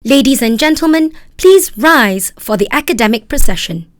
Ladies and gentlemen, please rise for the academic procession.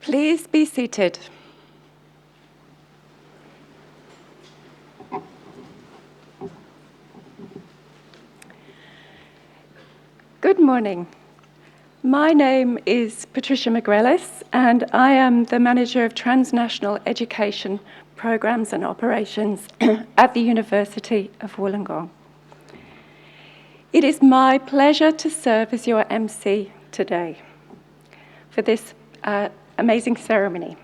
Please be seated. Good morning. My name is Patricia McGrellis, and I am the Manager of Transnational Education Programs and Operations at the University of Wollongong. It is my pleasure to serve as your MC today for this amazing ceremony.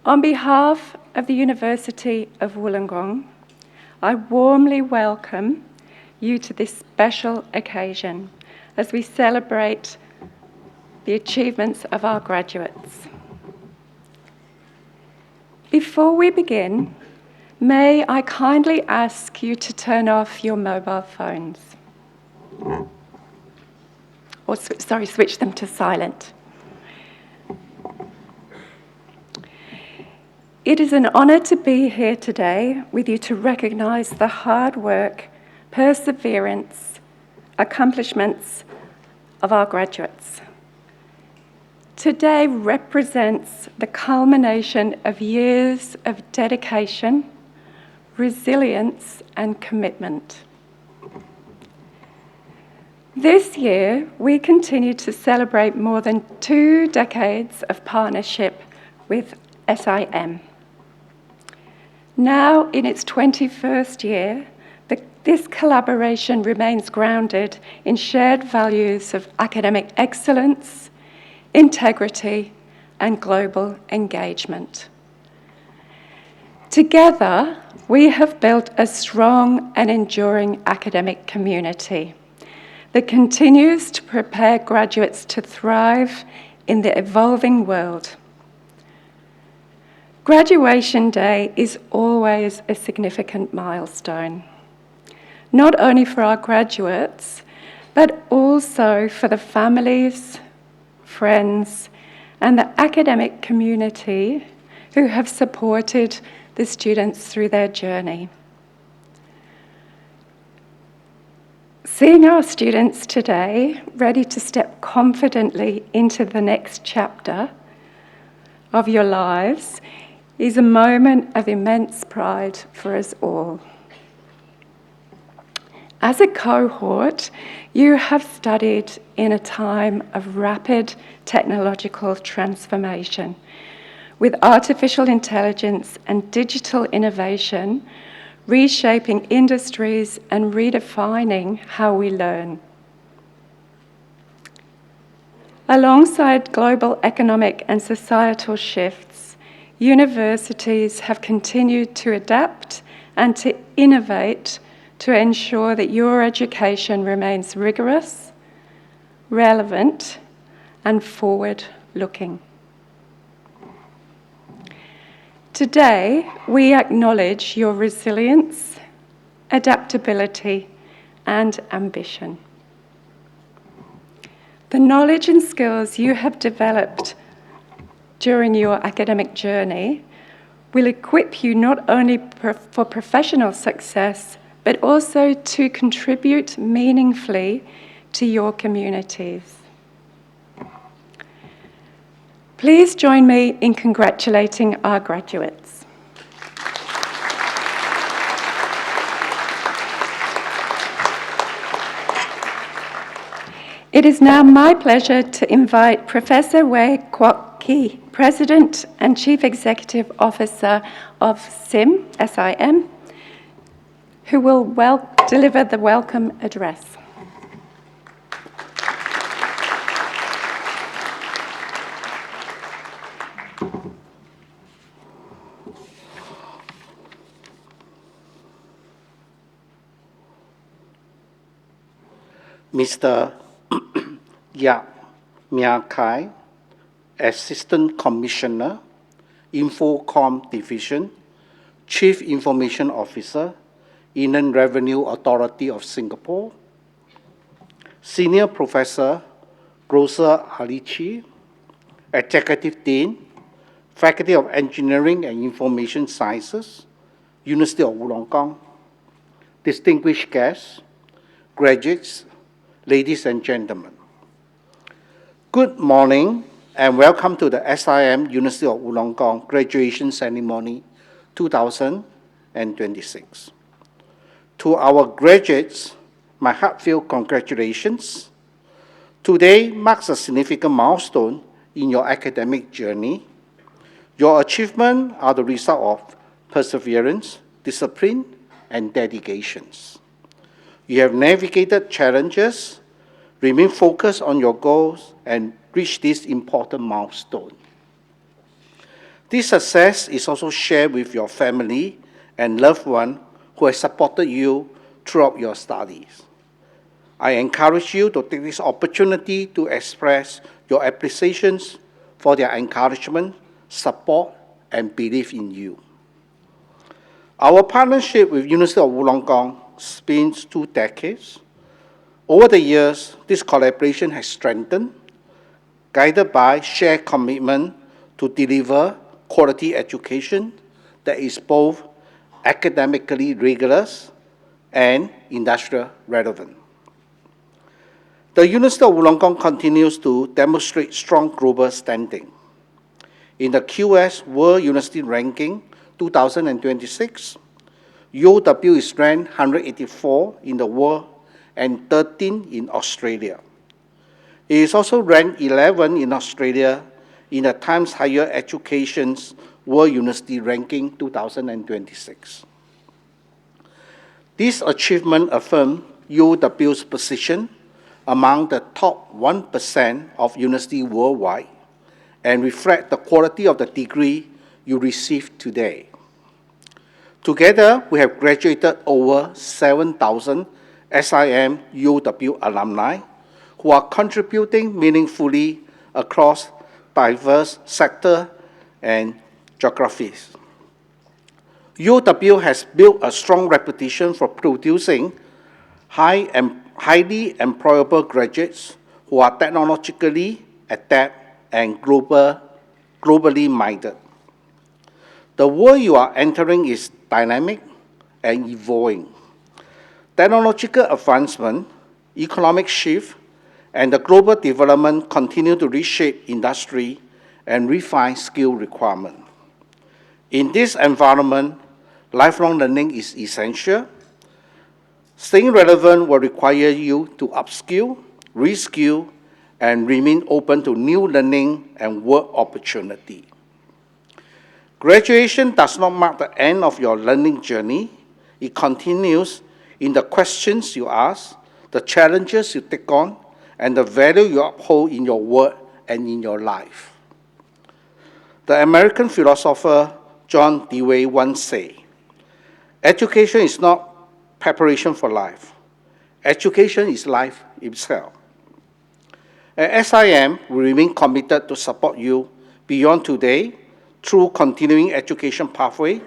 On behalf of the University of Wollongong, I warmly welcome you to this special occasion as we celebrate the achievements of our graduates. Before we begin, may I kindly ask you to turn off your mobile phones? Or, switch them to silent. It is an honour to be here today with you to recognise the hard work, perseverance, accomplishments of our graduates. Today represents the culmination of years of dedication, resilience, and commitment. This year, we continue to celebrate more than 2 decades of partnership with SIM. Now in its 21st year, this collaboration remains grounded in shared values of academic excellence, integrity, and global engagement. Together, we have built a strong and enduring academic community that continues to prepare graduates to thrive in the evolving world. Graduation Day is always a significant milestone, not only for our graduates, but also for the families, friends, and the academic community who have supported the students through their journey. Seeing our students today ready to step confidently into the next chapter of your lives is a moment of immense pride for us all. As a cohort, you have studied in a time of rapid technological transformation, with artificial intelligence and digital innovation reshaping industries and redefining how we learn. Alongside global economic and societal shifts, universities have continued to adapt and to innovate to ensure that your education remains rigorous, relevant, and forward-looking. Today, we acknowledge your resilience, adaptability, and ambition. The knowledge and skills you have developed during your academic journey will equip you not only for professional success, but also to contribute meaningfully to your communities. Please join me in congratulating our graduates. It is now my pleasure to invite Professor Wei Kwok Ki, President and Chief Executive Officer of SIM, who will deliver the welcome address. Mr. Yap Mia Kai, Assistant Commissioner, Infocom Division, Chief Information Officer, Inland Revenue Authority of Singapore, Senior Professor Rosa Alici, Executive Dean, Faculty of Engineering and Information Sciences, University of Wollongong, distinguished guests, graduates, ladies and gentlemen. Good morning and welcome to the SIM University of Wollongong Graduation Ceremony 2026. To our graduates, my heartfelt congratulations. Today marks a significant milestone in your academic journey. Your achievements are the result of perseverance, discipline, and dedications. You have navigated challenges, remained focused on your goals, and reached this important milestone. This success is also shared with your family and loved ones who have supported you throughout your studies. I encourage you to take this opportunity to express your appreciations for their encouragement, support, and belief in you. Our partnership with University of Wollongong spans 2 decades. Over the years, this collaboration has strengthened, guided by shared commitment to deliver quality education that is both academically rigorous and industrial relevant. The University of Wollongong continues to demonstrate strong global standing. In the QS World University Ranking 2026, UOW is ranked 184 in the world and 13 in Australia. It is also ranked 11 in Australia in the Times Higher Education's World University Ranking 2026. This achievement affirms UOW's position among the top 1% of universities worldwide and reflects the quality of the degree you receive today. Together, we have graduated over 7,000 SIM UOW alumni who are contributing meaningfully across diverse sectors and geographies. UOW has built a strong reputation for producing highly employable graduates who are technologically adept and globally minded. The world you are entering is dynamic and evolving. Technological advancement, economic shift, and the global development continue to reshape industry and refine skill requirements. In this environment, lifelong learning is essential. Staying relevant will require you to upskill, reskill, and remain open to new learning and work opportunity. Graduation does not mark the end of your learning journey. It continues in the questions you ask, the challenges you take on, and the value you uphold in your work and in your life. The American philosopher John Dewey once said, "Education is not preparation for life. Education is life itself." At SIM, we remain committed to support you beyond today through continuing education pathway,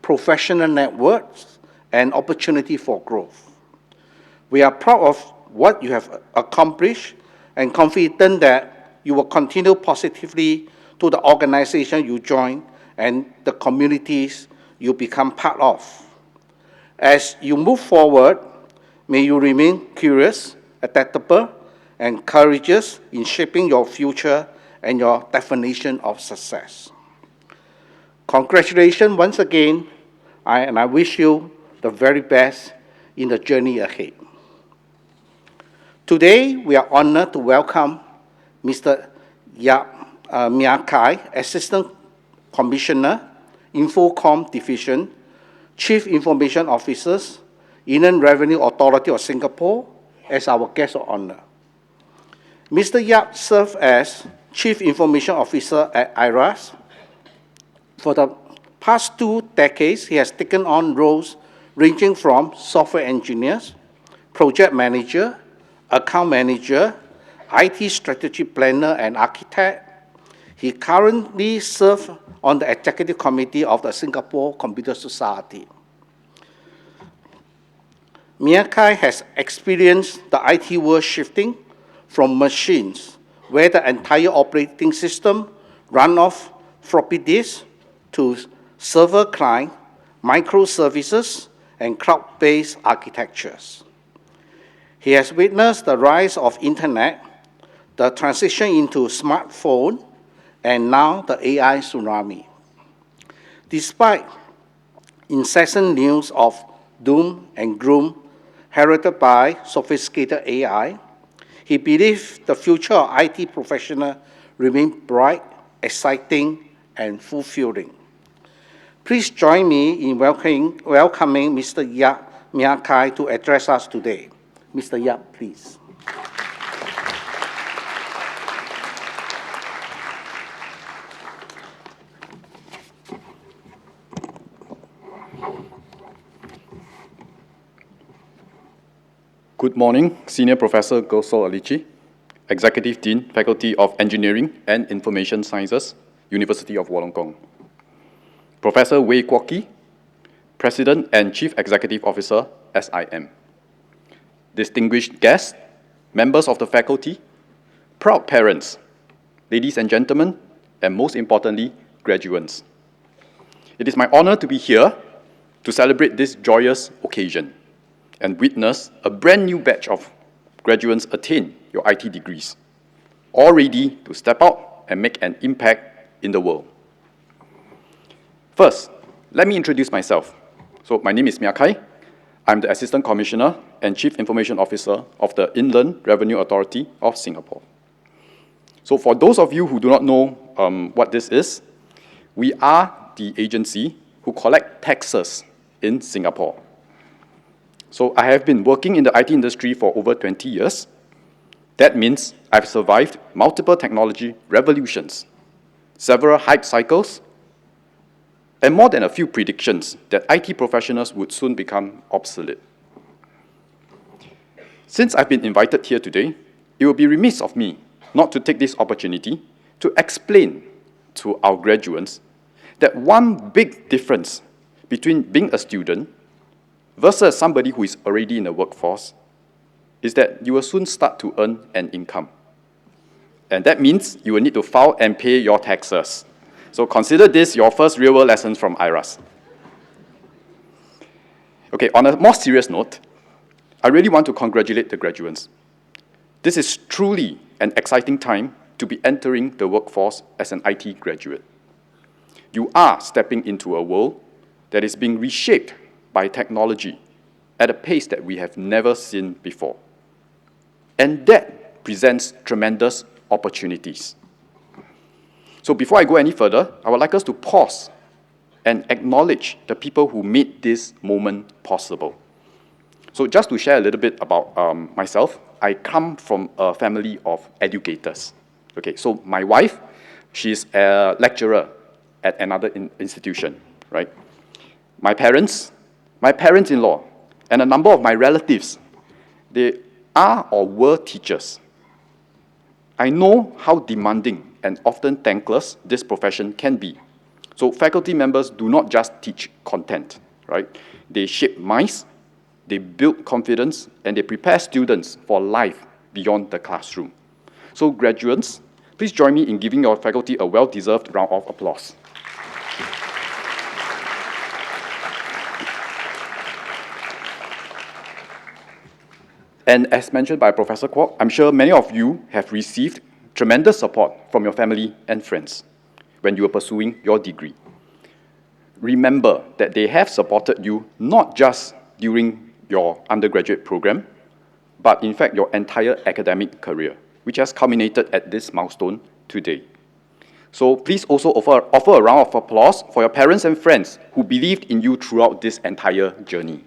professional networks, and opportunity for growth. We are proud of what you have accomplished and confident that you will continue positively to the organization you join and the communities you become part of. As you move forward, may you remain curious, adaptable, and courageous in shaping your future and your definition of success. Congratulations once again, and I wish you the very best in the journey ahead. Today, we are honored to welcome Mr. Mia Kai, Assistant Commissioner, Infocom Division, Chief Information Officer, Inland Revenue Authority of Singapore, as our guest of honor. Mr. Yap served as Chief Information Officer at IRAS. For the past 2 decades, he has taken on roles ranging from software engineers, project manager, account manager, IT strategy planner, and architect. He currently serves on the executive committee of the Singapore Computer Society. Mia Kai has experienced the IT world shifting from machines, where the entire operating system run off floppy disks, to server client, microservices, and cloud-based architectures. He has witnessed the rise of internet, the transition into smartphone, and now the AI tsunami. Despite incessant news of doom and gloom heralded by sophisticated AI, he believes the future of IT professionals remains bright, exciting, and fulfilling. Please join me in welcoming Mr. Mia Kai to address us today. Mr. Yap, please. Good morning, Senior Professor Gosol Alici, Executive Dean, Faculty of Engineering and Information Sciences, University of Wollongong. Professor Wei Kwok Ki, President and Chief Executive Officer, SIM. Distinguished guests, members of the faculty, proud parents, ladies and gentlemen, and most importantly, graduates. It is my honor to be here to celebrate this joyous occasion and witness a brand new batch of graduates attain your IT degrees, all ready to step out and make an impact in the world. First, let me introduce myself. So my name is Mia Kai. I'm the Assistant Commissioner and Chief Information Officer of the Inland Revenue Authority of Singapore. So for those of you who do not know what this is, we are the agency who collect taxes in Singapore. So I have been working in the IT industry for over 20 years. That means I've survived multiple technology revolutions, several hype cycles, and more than a few predictions that IT professionals would soon become obsolete. Since I've been invited here today, it would be remiss of me not to take this opportunity to explain to our graduates that one big difference between being a student versus somebody who is already in the workforce is that you will soon start to earn an income. And that means you will need to file and pay your taxes. So consider this your first real-world lessons from IRAS. Okay, on a more serious note, I really want to congratulate the graduates. This is truly an exciting time to be entering the workforce as an IT graduate. You are stepping into a world that is being reshaped by technology at a pace that we have never seen before. And that presents tremendous opportunities. So before I go any further, I would like us to pause and acknowledge the people who made this moment possible. So just to share a little bit about myself, I come from a family of educators. Okay, so my wife, she's a lecturer at another institution, right? My parents-in-law, and a number of my relatives, they are or were teachers. I know how demanding and often thankless this profession can be. So faculty members do not just teach content, right? They shape minds, they build confidence, and they prepare students for life beyond the classroom. So graduates, please join me in giving your faculty a well-deserved round of applause. And as mentioned by Professor Kwok, I'm sure many of you have received tremendous support from your family and friends when you were pursuing your degree. Remember that they have supported you not just during your undergraduate program, but in fact your entire academic career, which has culminated at this milestone today. So please also offer a round of applause for your parents and friends who believed in you throughout this entire journey.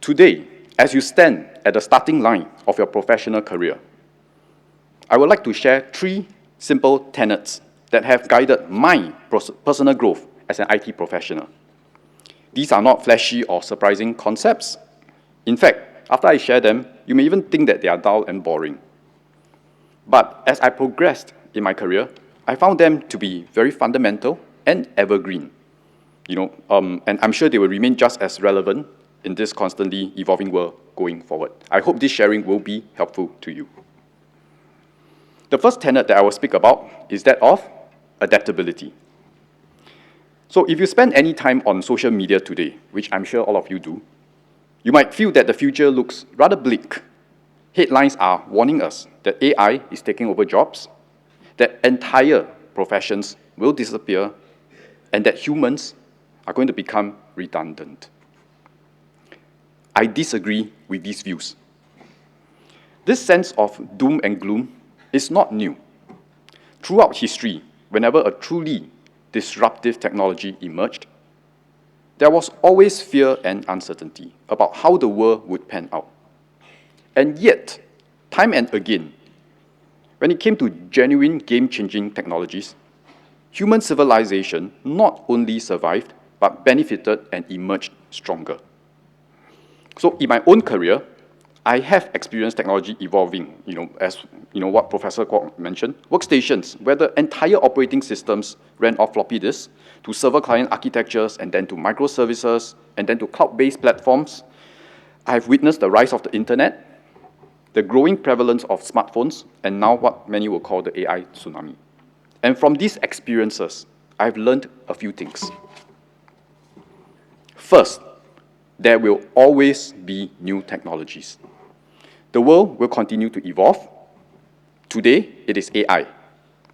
Today, as you stand at the starting line of your professional career, I would like to share 3 simple tenets that have guided my personal growth as an IT professional. These are not flashy or surprising concepts. In fact, after I share them, you may even think that they are dull and boring. But as I progressed in my career, I found them to be very fundamental and evergreen. And I'm sure they will remain just as relevant in this constantly evolving world going forward. I hope this sharing will be helpful to you. The first tenet that I will speak about is that of adaptability. So if you spend any time on social media today, which I'm sure all of you do, you might feel that the future looks rather bleak. Headlines are warning us that AI is taking over jobs, that entire professions will disappear, and that humans are going to become redundant. I disagree with these views. This sense of doom and gloom is not new. Throughout history, whenever a truly disruptive technology emerged, there was always fear and uncertainty about how the world would pan out. And yet, time and again, when it came to genuine game-changing technologies, human civilization not only survived, but benefited and emerged stronger. So in my own career, I have experienced technology evolving, as what Professor Kwok mentioned, workstations where the entire operating systems ran off floppy disks, to server-client architectures, and then to microservices, and then to cloud-based platforms. I've witnessed the rise of the internet, the growing prevalence of smartphones, and now what many will call the AI tsunami. And from these experiences, I've learned a few things. First, there will always be new technologies. The world will continue to evolve. Today, it is AI,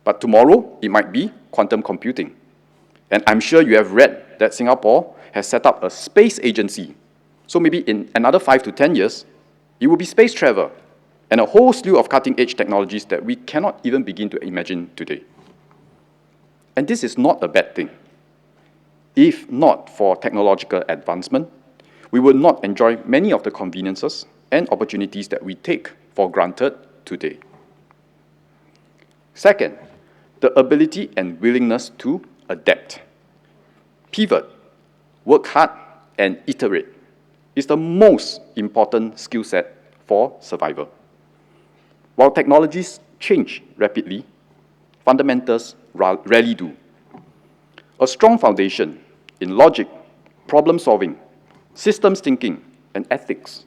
but tomorrow, it might be quantum computing. And I'm sure you have read that Singapore has set up a space agency. So maybe in another 5 to 10 years, it will be space travel and a whole slew of cutting-edge technologies that we cannot even begin to imagine today. And this is not a bad thing. If not for technological advancement, we will not enjoy many of the conveniences and opportunities that we take for granted today. Second, the ability and willingness to adapt. Pivot, work hard, and iterate is the most important skill set for survival. While technologies change rapidly, fundamentals rarely do. A strong foundation in logic, problem solving, systems thinking, and ethics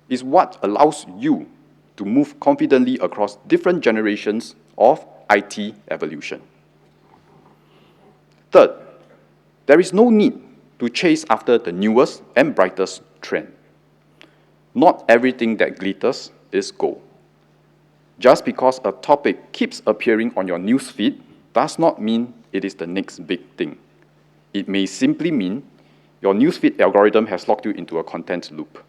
is what allows you to move confidently across different generations of IT evolution. Third, there is no need to chase after the newest and brightest trend. Not everything that glitters is gold. Just because a topic keeps appearing on your newsfeed does not mean it is the next big thing. It may simply mean your newsfeed algorithm has locked you into a content loop.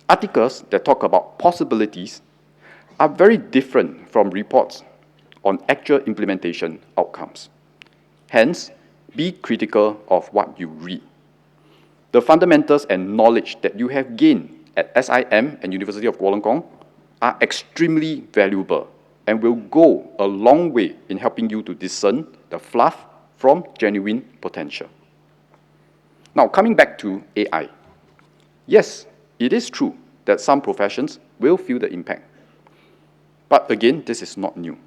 Articles that talk about possibilities are very different from reports on actual implementation outcomes. Hence, be critical of what you read. The fundamentals and knowledge that you have gained at SIM and University of Wollongong are extremely valuable and will go a long way in helping you to discern the fluff from genuine potential. Now, coming back to AI. Yes, it is true that some professions will feel the impact. But again, this is not new.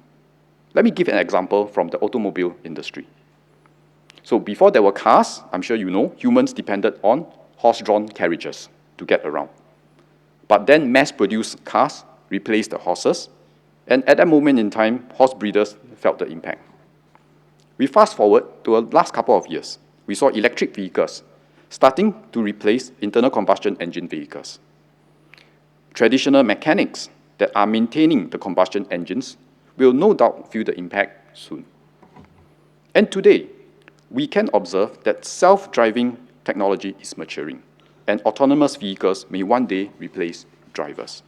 Let me give an example from the automobile industry. So before there were cars, I'm sure you know, humans depended on horse-drawn carriages to get around. But then mass-produced cars replaced the horses, and at that moment in time, horse breeders felt the impact. We fast forward to the last couple of years. We saw electric vehicles starting to replace internal combustion engine vehicles. Traditional mechanics that are maintaining the combustion engines will no doubt feel the impact soon. And today, we can observe that self-driving technology is maturing, and autonomous vehicles may one day replace drivers.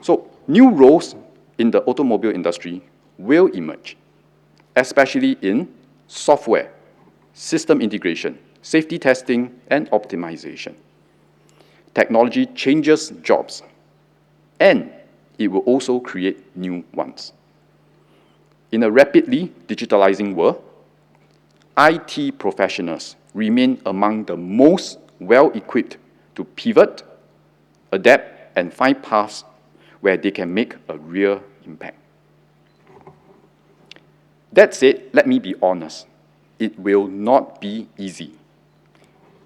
So, new roles in the automobile industry will emerge, especially in software, system integration, safety testing, and optimization. Technology changes jobs, and it will also create new ones. In a rapidly digitalizing world, IT professionals remain among the most well-equipped to pivot, adapt, and find paths where they can make a real impact. That said, let me be honest, it will not be easy.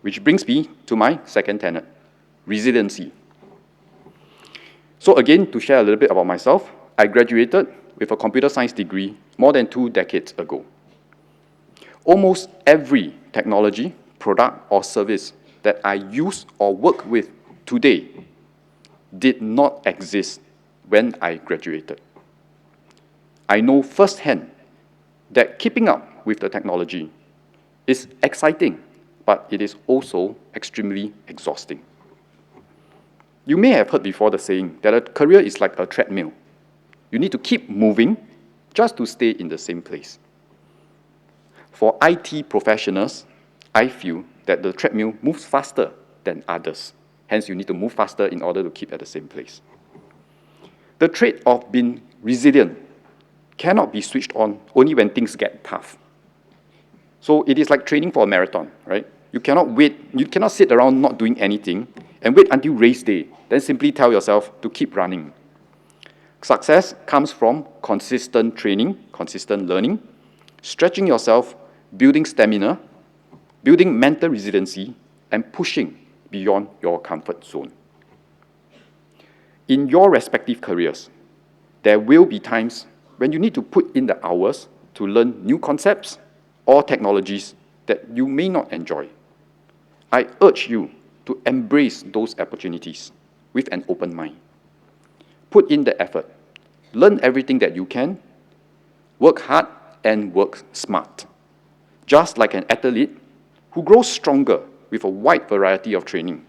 Which brings me to my second tenet, resiliency. So again, to share a little bit about myself, I graduated with a computer science degree more than 2 decades ago. Almost every technology, product, or service that I use or work with today did not exist when I graduated. I know firsthand that keeping up with the technology is exciting, but it is also extremely exhausting. You may have heard before the saying that a career is like a treadmill. You need to keep moving just to stay in the same place. For IT professionals, I feel that the treadmill moves faster than others. Hence, you need to move faster in order to keep at the same place. The trait of being resilient cannot be switched on only when things get tough. So it is like training for a marathon, right? You cannot wait, you cannot sit around not doing anything and wait until race day, then simply tell yourself to keep running. Success comes from consistent training, consistent learning, stretching yourself, building stamina, building mental resiliency, and pushing beyond your comfort zone. In your respective careers, there will be times when you need to put in the hours to learn new concepts or technologies that you may not enjoy. I urge you to embrace those opportunities with an open mind. Put in the effort, learn everything that you can, work hard and work smart. Just like an athlete who grows stronger with a wide variety of training,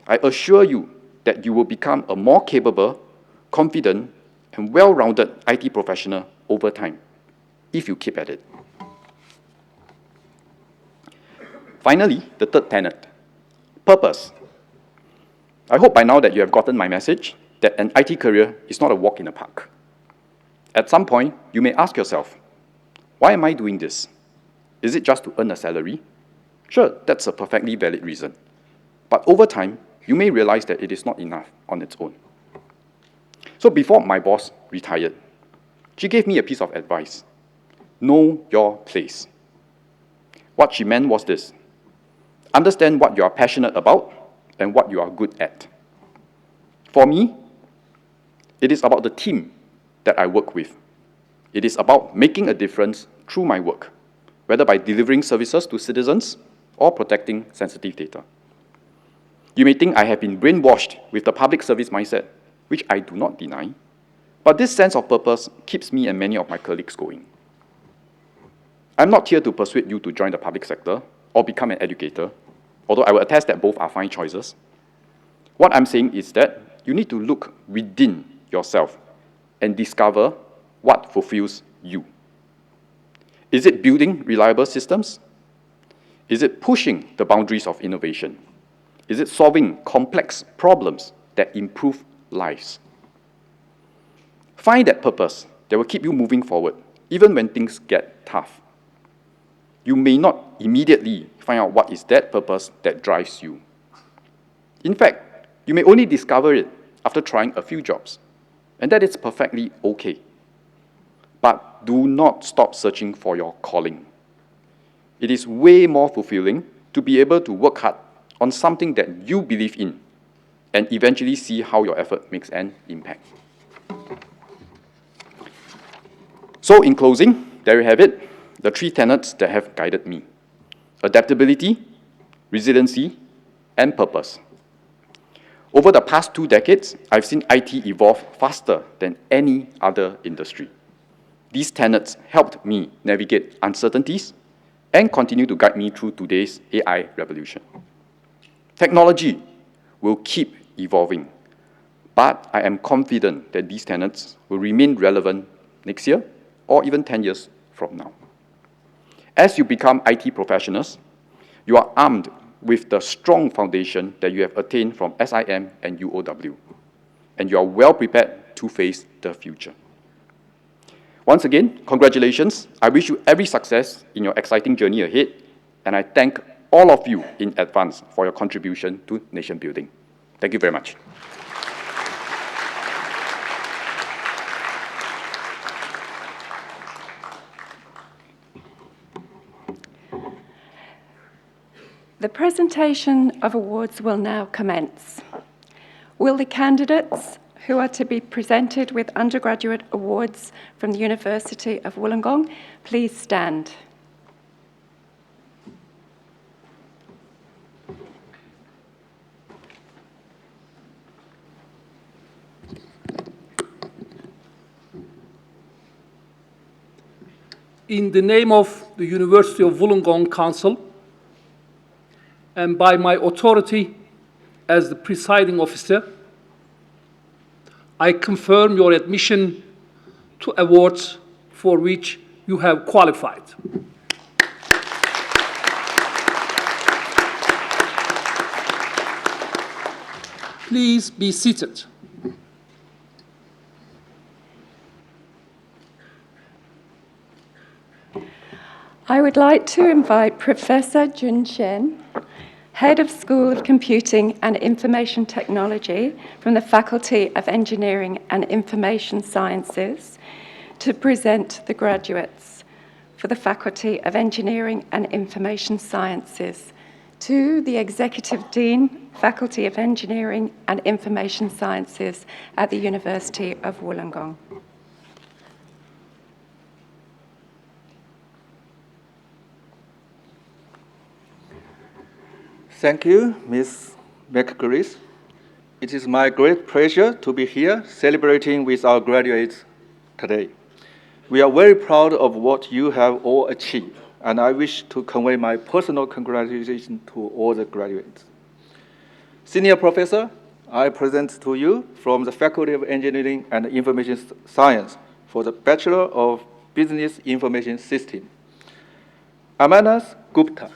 I assure you that you will become a more capable, confident, and well-rounded IT professional over time, if you keep at it. Finally, the third tenet, purpose. I hope by now that you have gotten my message that an IT career is not a walk in the park. At some point, you may ask yourself, why am I doing this? Is it just to earn a salary? Sure, that's a perfectly valid reason. But over time, you may realize that it is not enough on its own. So before my boss retired, she gave me a piece of advice. Know your place. What she meant was this. Understand what you are passionate about and what you are good at. For me, it is about the team that I work with. It is about making a difference through my work, whether by delivering services to citizens or protecting sensitive data. You may think I have been brainwashed with the public service mindset, which I do not deny, but this sense of purpose keeps me and many of my colleagues going. I'm not here to persuade you to join the public sector or become an educator, although I will attest that both are fine choices. What I'm saying is that you need to look within yourself and discover what fulfills you. Is it building reliable systems? Is it pushing the boundaries of innovation? Is it solving complex problems that improve lives? Find that purpose that will keep you moving forward, even when things get tough. You may not immediately find out what is that purpose that drives you. In fact, you may only discover it after trying a few jobs, And that is perfectly okay. But do not stop searching for your calling. It is way more fulfilling to be able to work hard on something that you believe in and eventually see how your effort makes an impact. So in closing, there you have it, the 3 tenets that have guided me: adaptability, resiliency, and purpose. Over the past 2 decades, I've seen IT evolve faster than any other industry. These tenets helped me navigate uncertainties and continue to guide me through today's AI revolution. Technology will keep evolving, but I am confident that these tenets will remain relevant next year or even 10 years from now. As you become IT professionals, you are armed with the strong foundation that you have attained from SIM and UOW, and you are well prepared to face the future. Once again, congratulations. I wish you every success in your exciting journey ahead, and I thank all of you in advance for your contribution to nation building. Thank you very much. The presentation of awards will now commence. Will the candidates who are to be presented with undergraduate awards from the University of Wollongong please stand? In the name of the University of Wollongong Council, and by my authority as the presiding officer, I confirm your admission to awards for which you have qualified. Please be seated. I would like to invite Professor Jun Shen, Head of School of Computing and Information Technology from the Faculty of Engineering and Information Sciences, to present the graduates for the Faculty of Engineering and Information Sciences. To the Executive Dean, Faculty of Engineering and Information Sciences at the University of Wollongong. Thank you, Ms. McGrath. It is my great pleasure to be here celebrating with our graduates today. We are very proud of what you have all achieved, and I wish to convey my personal congratulations to all the graduates. Senior Professor, I present to you from the Faculty of Engineering and Information Science for the Bachelor of Business Information System, Amanas Gupta.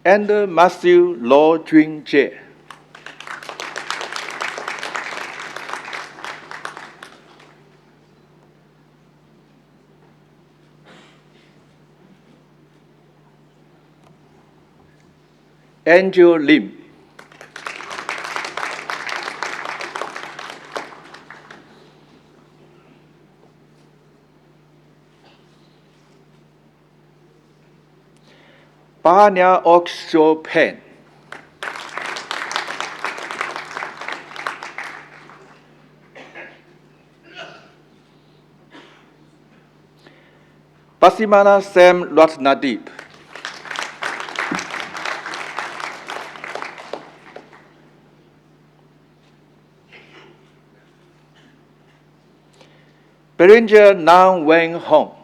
And Matthew Law Jun Jie. Angel Lim. Banya Oxo Pen. Basimana Sam Ratnadeep. Beringer Nan Wen Hong.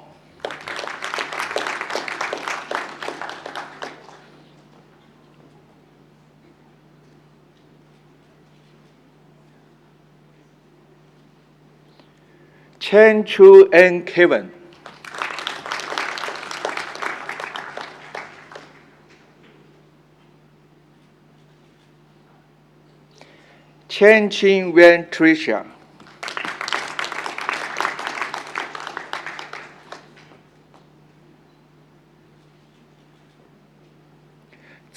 Chen Chu and Kevin. Chen Qing Wen Tricia.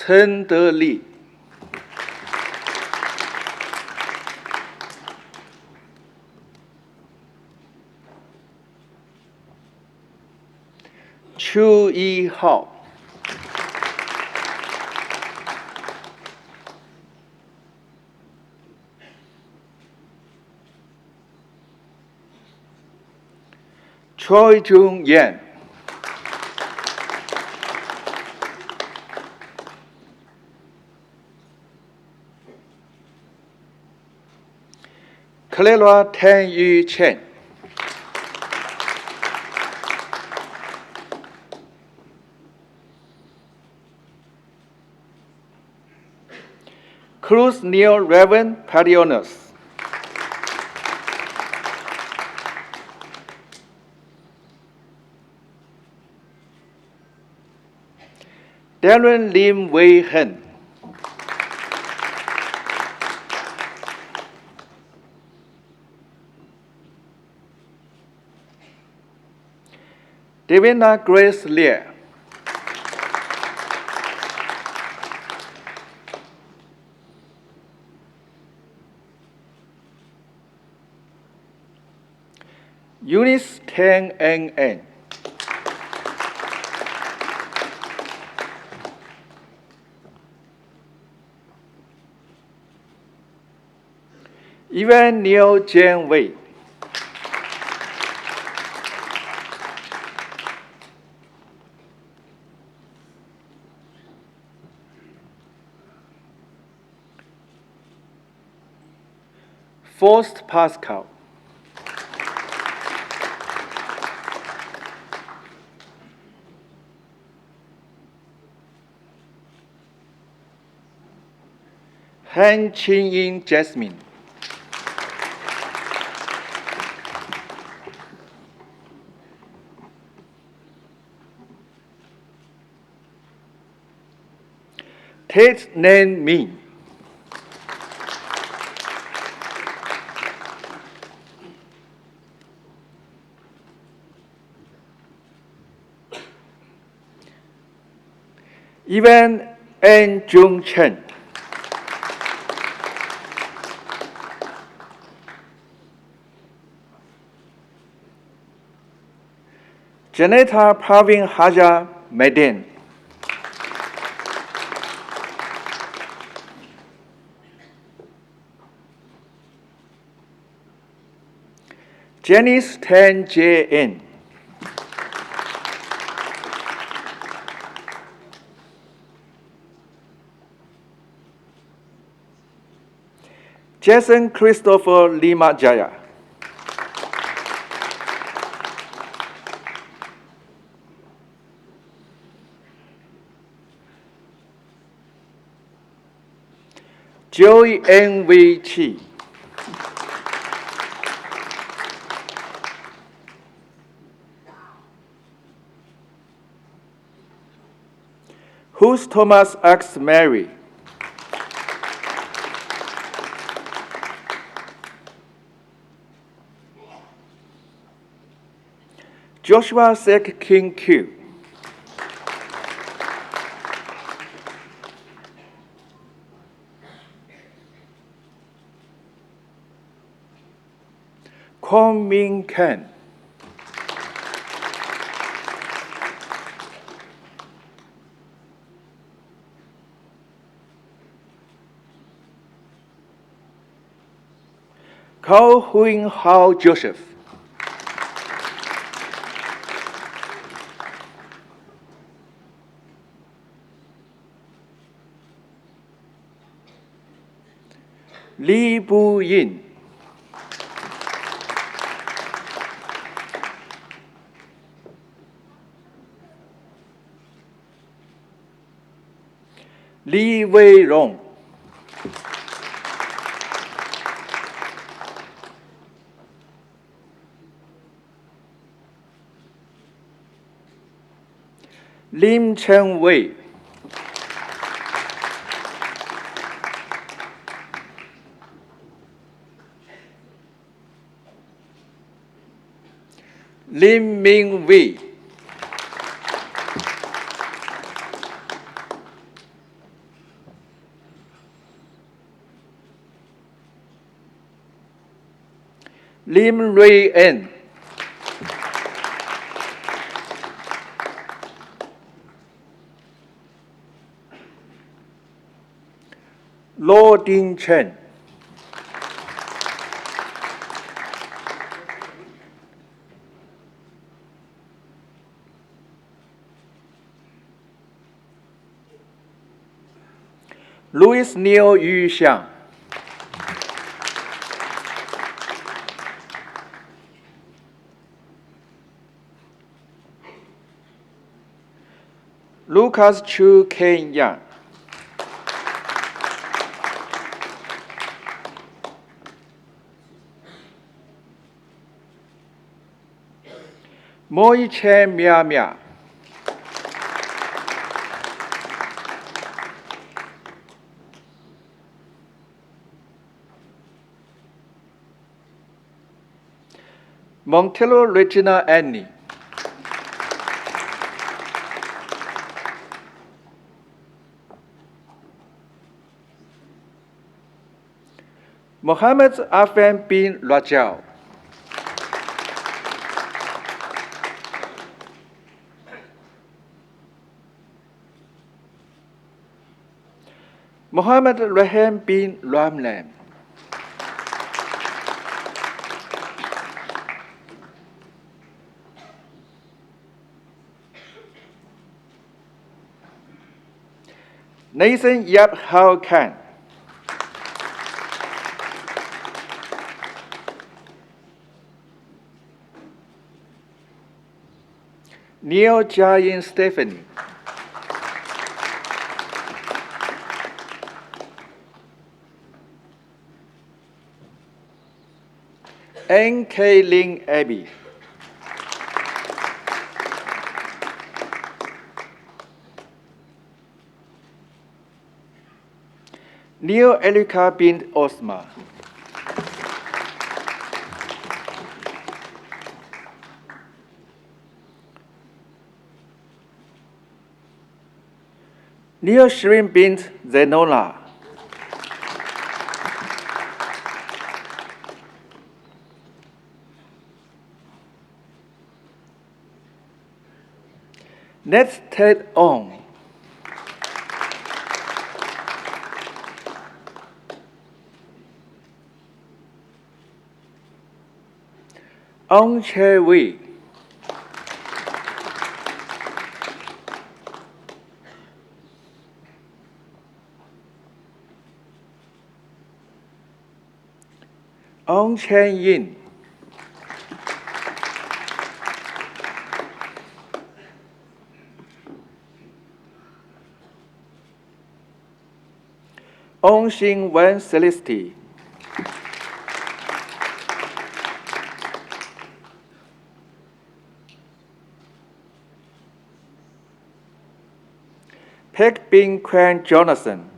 陈德利、邱一浩、Choi Jung Yan, Clara Tan Yu Chen, Cruz Neil Raven Padionos, Darren Lim Wei Hen, Davina Grace Lear, Eunice Tang N. Evan Neil Jen Wei, Forst Pascal, Han Chin Yin Jasmine, Tate Nan Min, Evan N. Jung Chen, Janetta Pravin Haja Medin, Janice Tan J.N., Jason Christopher Lima Jaya, Joey N. Wei Chi, Who's Thomas X. Mary, Joshua Sek King Q, Kwon Min Ken, Kao Huing Hao Joseph, Li Bu Yin, Li Wei Rong, Lim Chen Wei, Lim Ming Wei, Lim Rui En, Lo Ding Chen, Louis Neil Yu Xiang, Lucas Chu Ken Yang, Moi Chen Mia Mia, Montello Regina Annie, Mohammed Afan bin Rajal, Mohammed Rahim bin Ramlam, Nathan Yap Hao Khan, Neil Jain Stephanie, N.K. Ling Abby, Neil Elika bin Osma, Neil Shirin bin Zenola, Ned Ted Ong, Ong Che Wei, Ong Chen Yin, Ong Xin Wen Celeste, Peg Bin Quan Jonathan,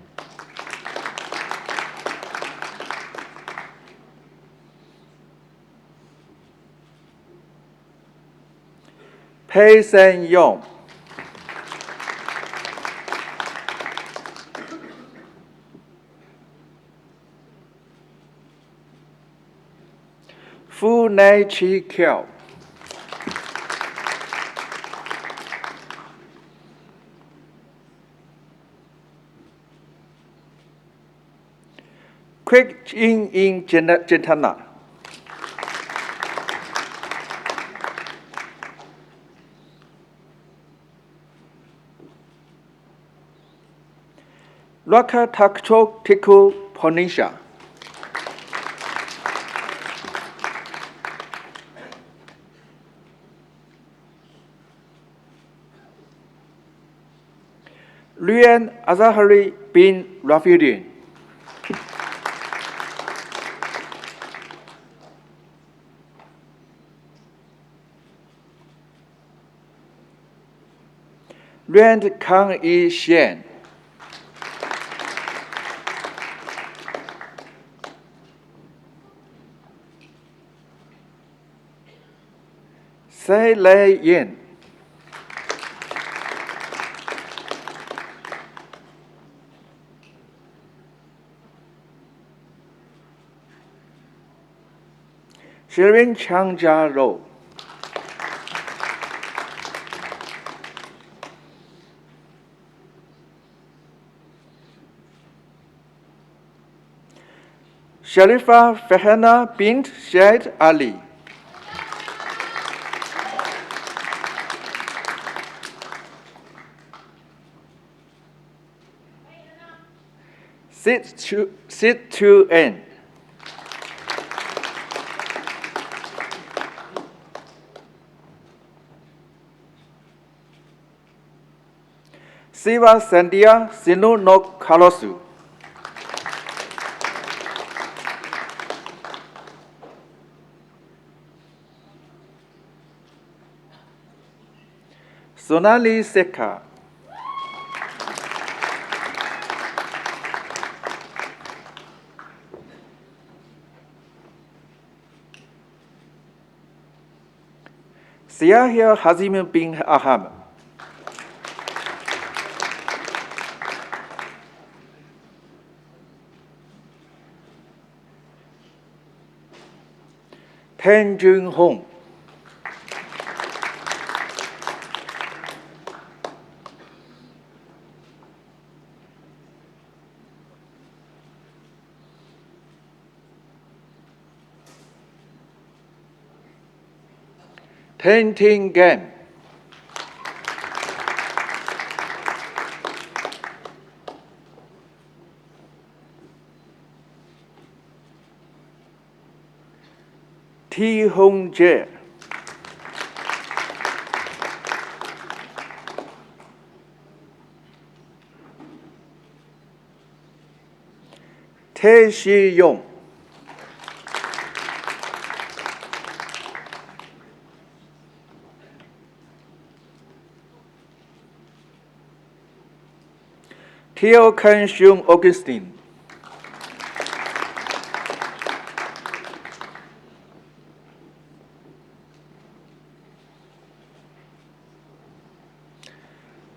Pei Sen Yong, Fu Nai Chi Kiao, Quick In Gentana, Raka Takchok Tiku Ponisha, Luan Azahari bin Rafidin, Luan Kang Yi Xian, Sei Lei Yin, Shirin Changjia Ro. Sharifa Fahana bint Shaid Ali. Sit to N. Siva Sandia Sinu Nok Kalosu. Sonali Sekha. Siahir Hazim bin Aham. Ten Jun Hong. Ten Ting Gam. T Hong Jie. Te Shi Yong. Teo Kan Shung Augustine.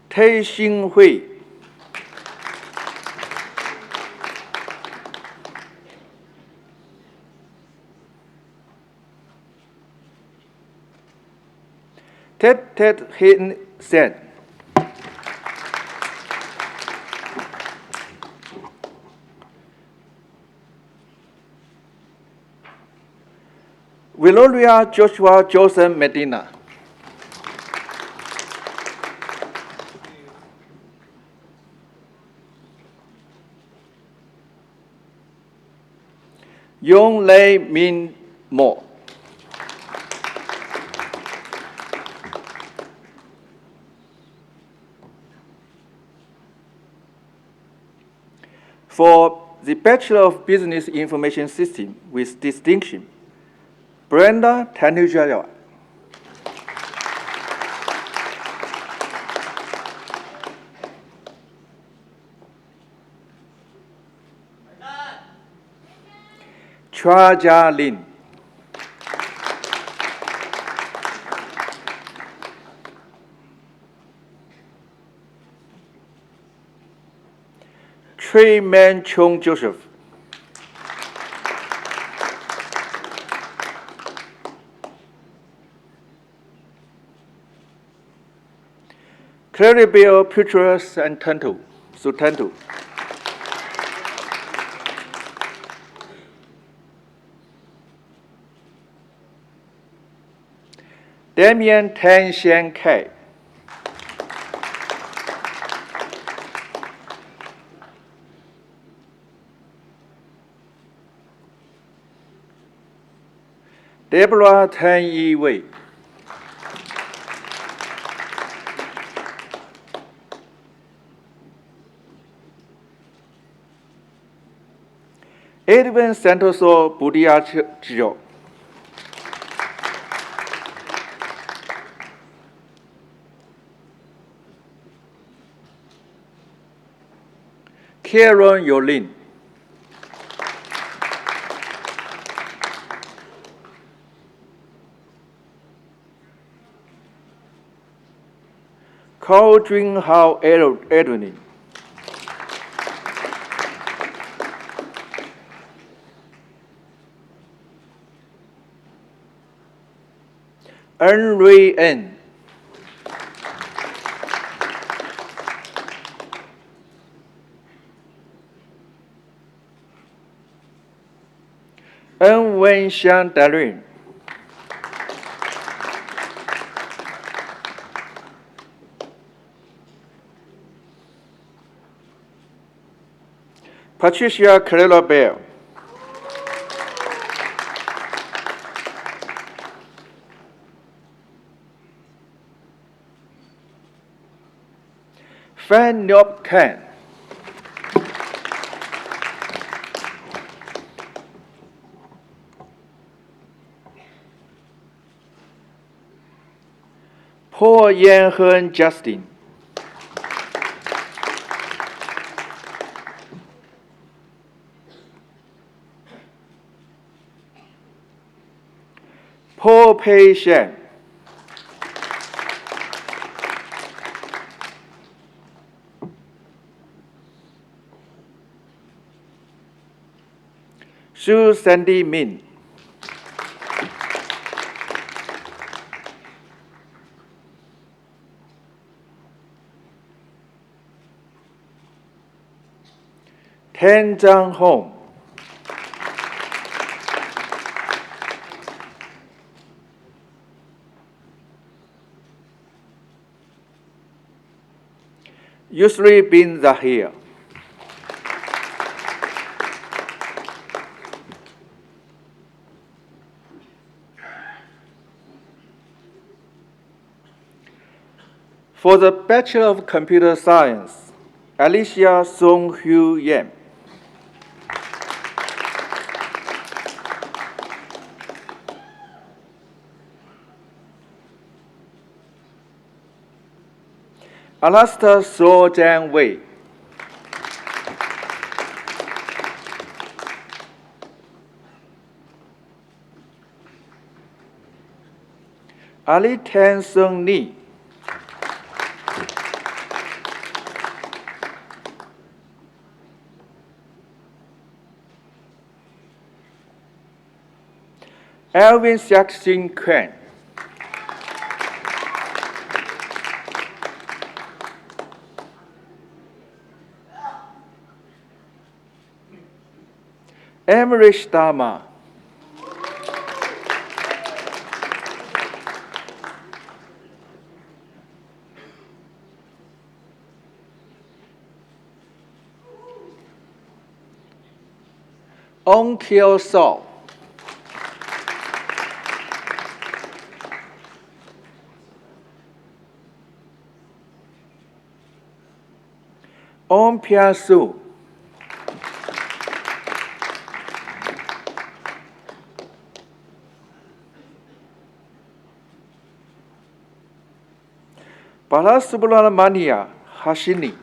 Tei Xin Hui. Tet Tet Hin Sen. Willoria Joshua Joseph Medina. Yong Lei Min Mo. For the Bachelor of Business Information System with distinction, Brenda Tanujaya. Chua Jia Lin. Trey Man Chung Joseph. Claribel Putra Sutantu. Damian Tan Xian Kai. Deborah Tan Yi Wei. Edwin Santoso Budiacho. Kieron Yolin. Carl Junhao Edwin. Rui N. Wen Xiang Darren. Patricia Carrera Bell. Fan Nyop Khan. Paul Yan Hen Justin. Paul Pei Shen. Su Sandy Min. Tan Zhang Hong. Yusri bin Zahir. For the Bachelor of Computer Science, Alicia Song Hu Yan. Alastair So Zhang Wei. Ali Tan Sung Ni. Alvin Xiaxin Quan. Emrich Dama. Ong Kyo So. Ong Pia Su. Balasubramania Hashini.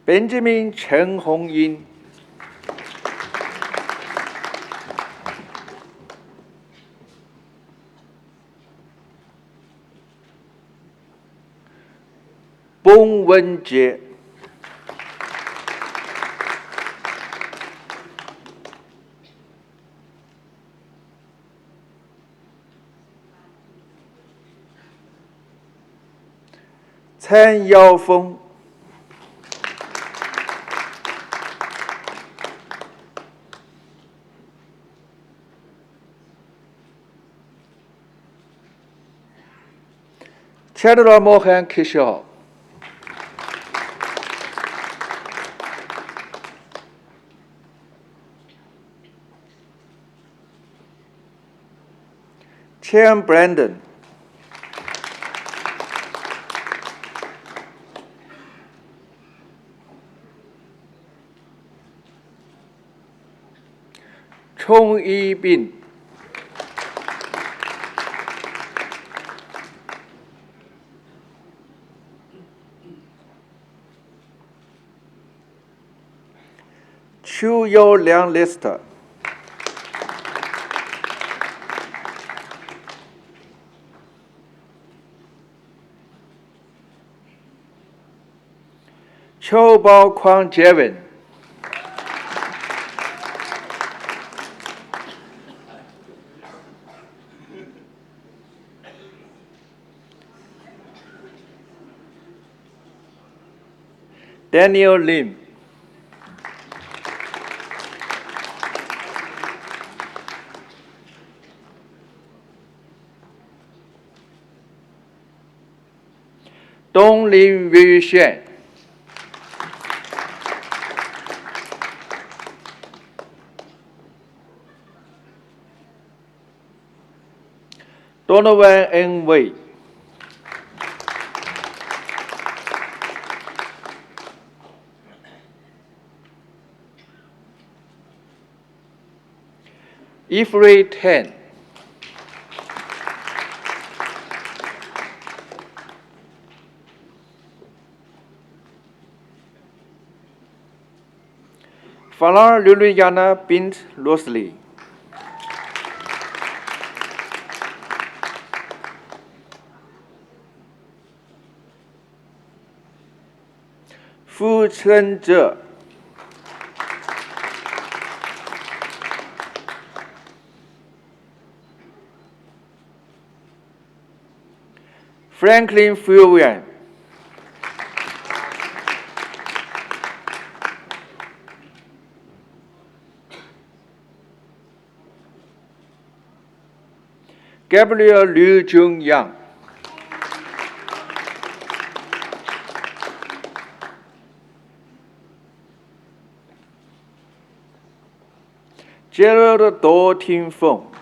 Benjamin Chen Hongyin. Bong Wenjie. Chen Yaofeng. Chandra Mohan Kishore. Chen Brandon. Chong Yi Bin. Chu Yo Liang Lister. Cho Bao Kwang Jevin. Daniel Lim. Dong Lin Yu Xuan. Donovan N. Wei. Ifrey Ten. Falar Liliana bint Rosli. Fu Chen Zhe. Franklin Fuyan. Gabriel Liu Jung Yang. Gerald Do Ting Feng.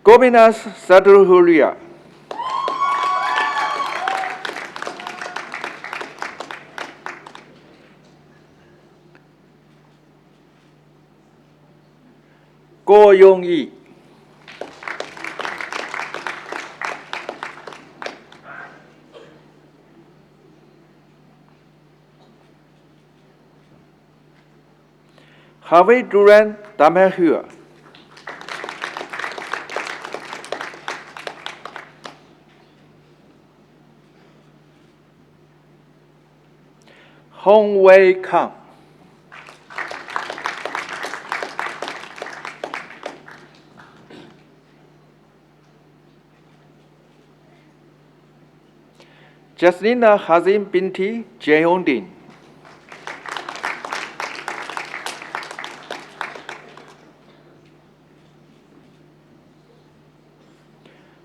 Gopinas Sadhuria. Go Yong Yi. Harvey Duran Damahua. Hong Wei Kang. Jaslina Hazim binti Jehondin.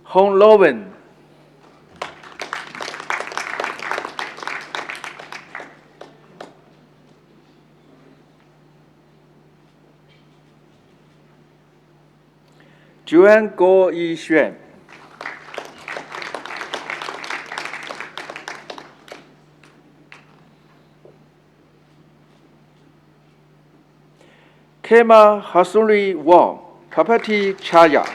Hong Lowen. Juan Go Yi Xuan. Kema Hasuri Wong, Kapati Chaya.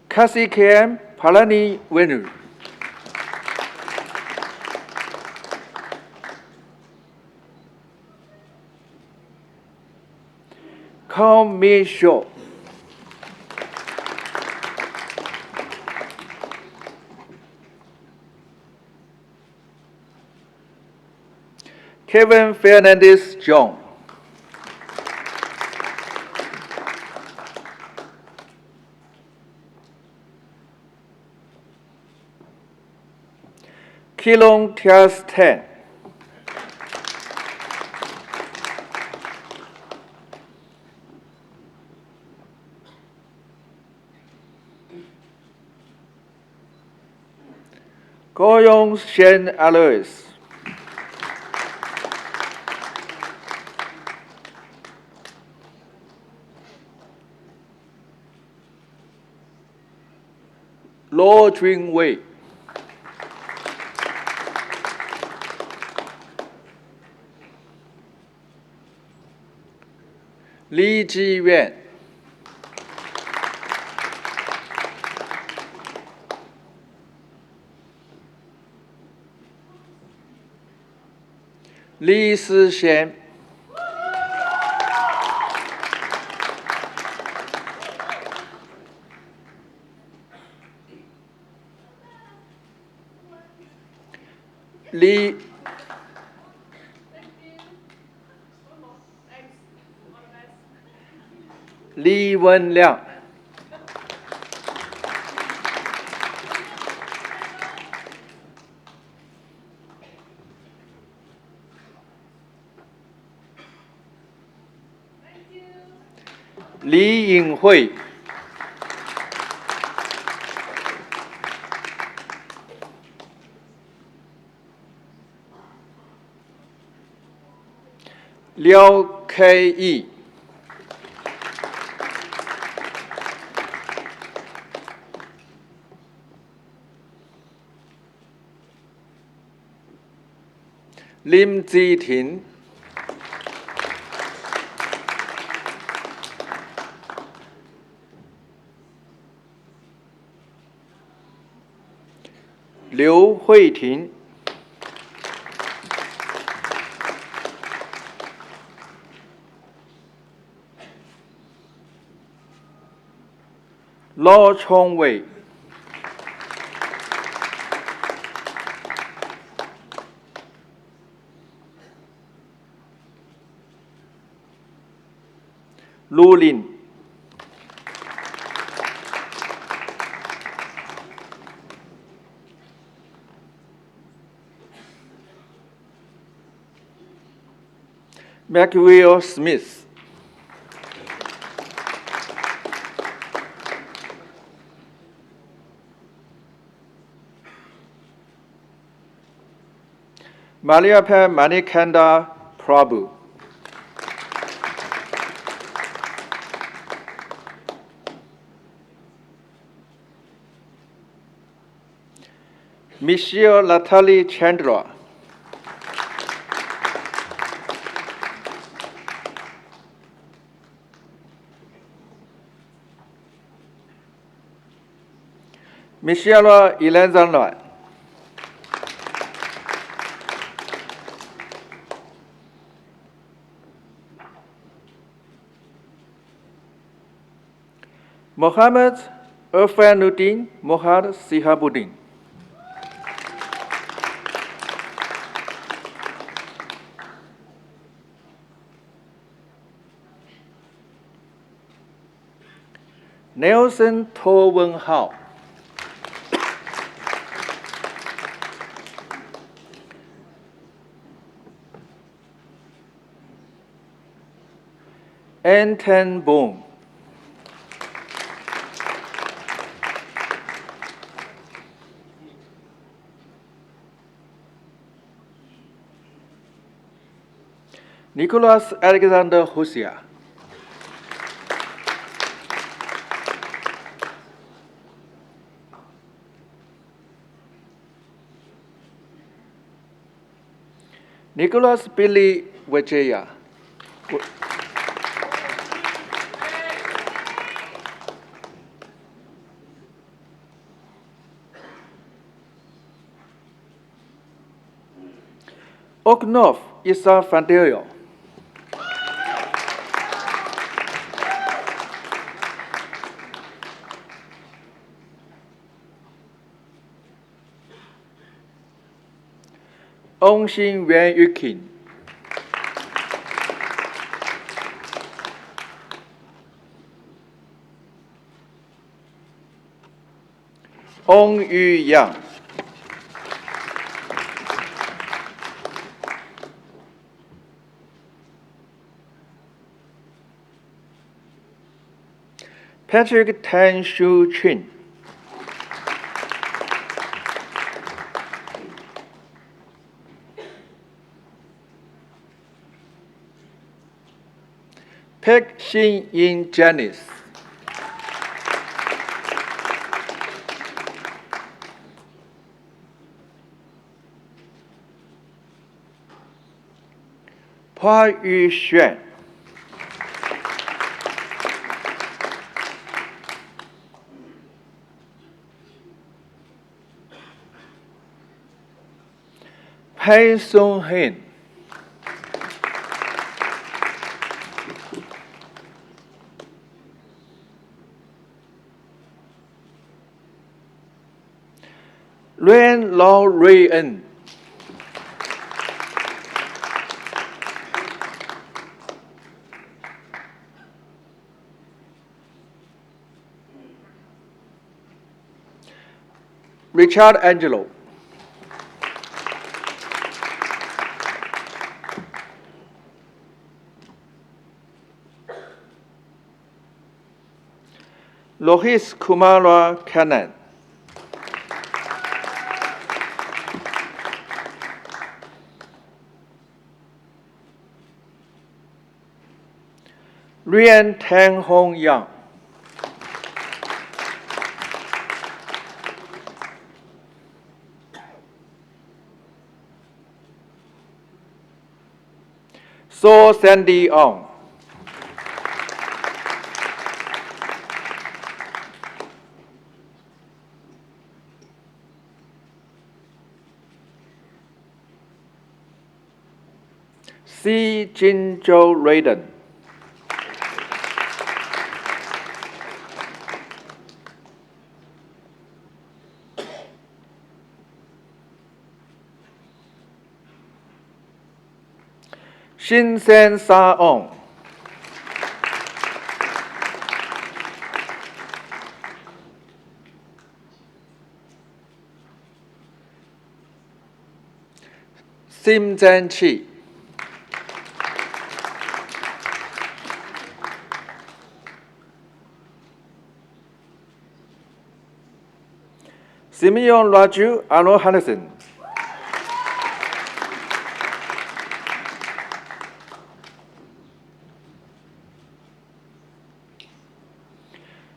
Kasi KM Palani Wenu. Kong Mi Shaw. Kevin Fernandez John. Kilong Tias Ten. Goyong Shen Alois. Lo Jun Wei. Li Ji Yuan. 李思贤、李文亮、李颖慧、廖开义、林志廷、刘慧婷、罗崇伟、卢林、Maxwell Smith、Mariappa Manikanda Prabhu、Michelle Latali Chandra、Michelle Elizalde、Mohammed Irfanuddin Mohad Sihabuddin、Nelson To Wen Hao、Anton Boom、Nicholas Alexander Husia、Nicholas Billy Vijaya、Oknov Isa Fandelio、翁新元 Yukin、翁玉阳、Patrick Tan Shu Chin、Peg Xin Yin Janice、花玉炫、潘松henn、Ryan Lao Rayen. Richard Angelo. Lohis Kumara Kannan. Rian Tang Hong Yang. So Sandy Ong. C. Jinzhou Raiden. Shinsen Sa Ong. Sim Zhan Chi. Simeon Raju Arno Hansen.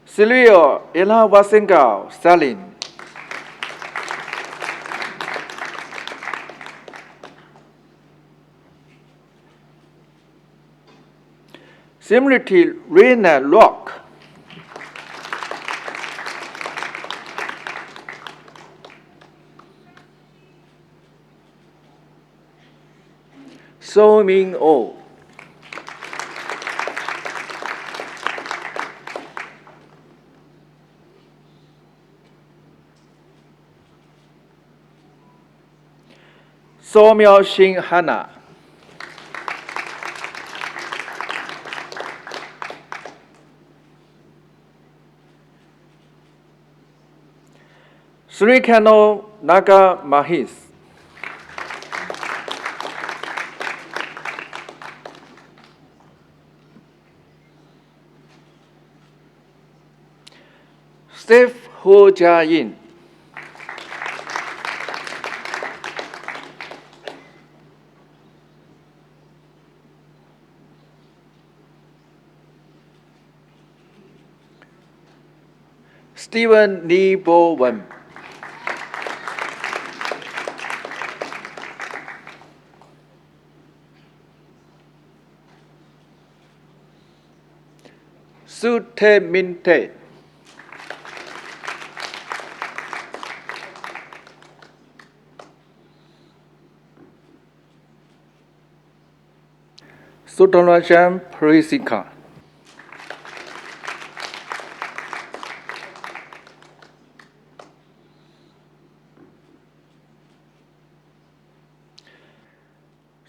Silvio Ela Wasengao Salin. Simriti Reina Rock. So Ming O. So Miao Xin Hana. Srikano Naga Mahis. Steve Ho Jia Yin. Stephen Lee Bo Wen. Su Te Min Te. Sudarajam Parisika.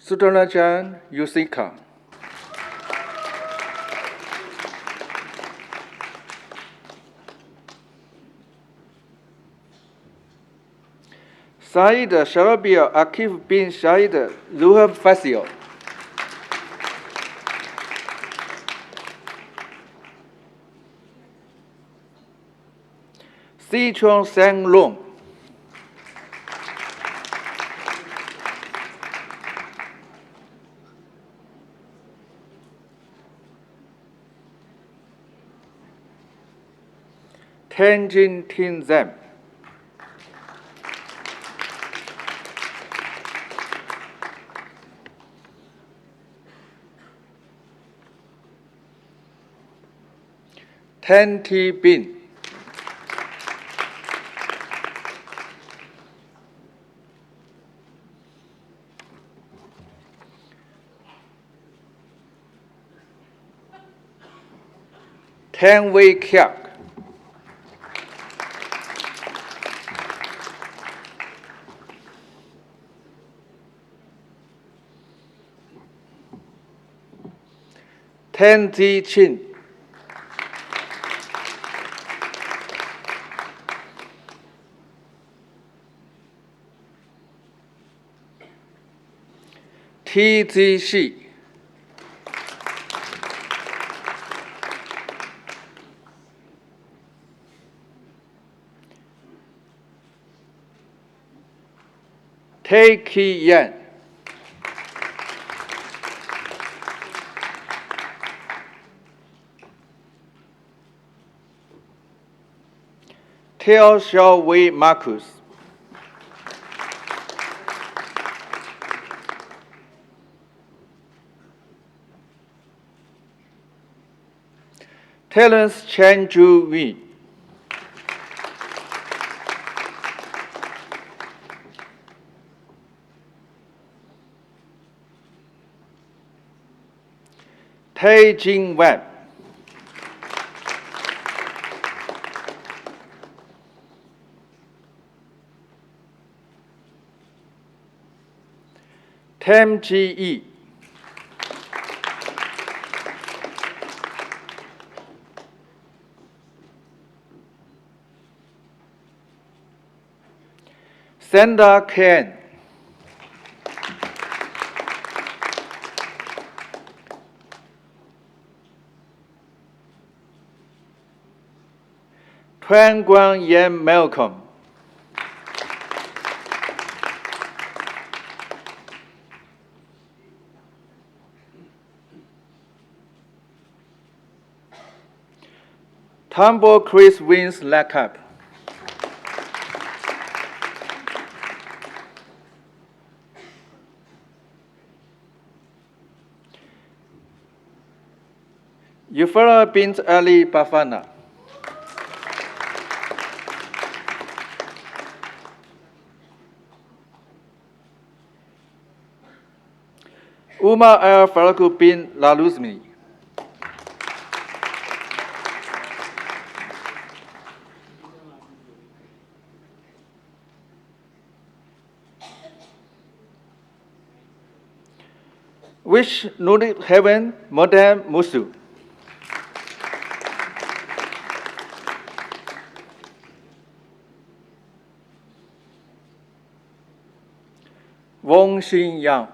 Sudarajam Yusika. Said Sharabia Akif bin Said Zuhab Fasil. Sichuan Sang Long. Tenjin Tin Zem. Ten T Bin. Ten Wei Kiak. Tenzi Chin. T.Z. Shi. Tae Ki Yan. Teo Xiao Wei Marcus. Terence Chen Ju Wei. Tae Jing Wen. Tam Ji Yi. Sandra Ken. Tuan Guang Yan Malcolm. Tumble Chris wins Lacap. Yufara bint Ali Bafana. Umar Al Faruq bin Laluzmi. Wish Nunit Heaven Modem Musu. Wong Xin Yang.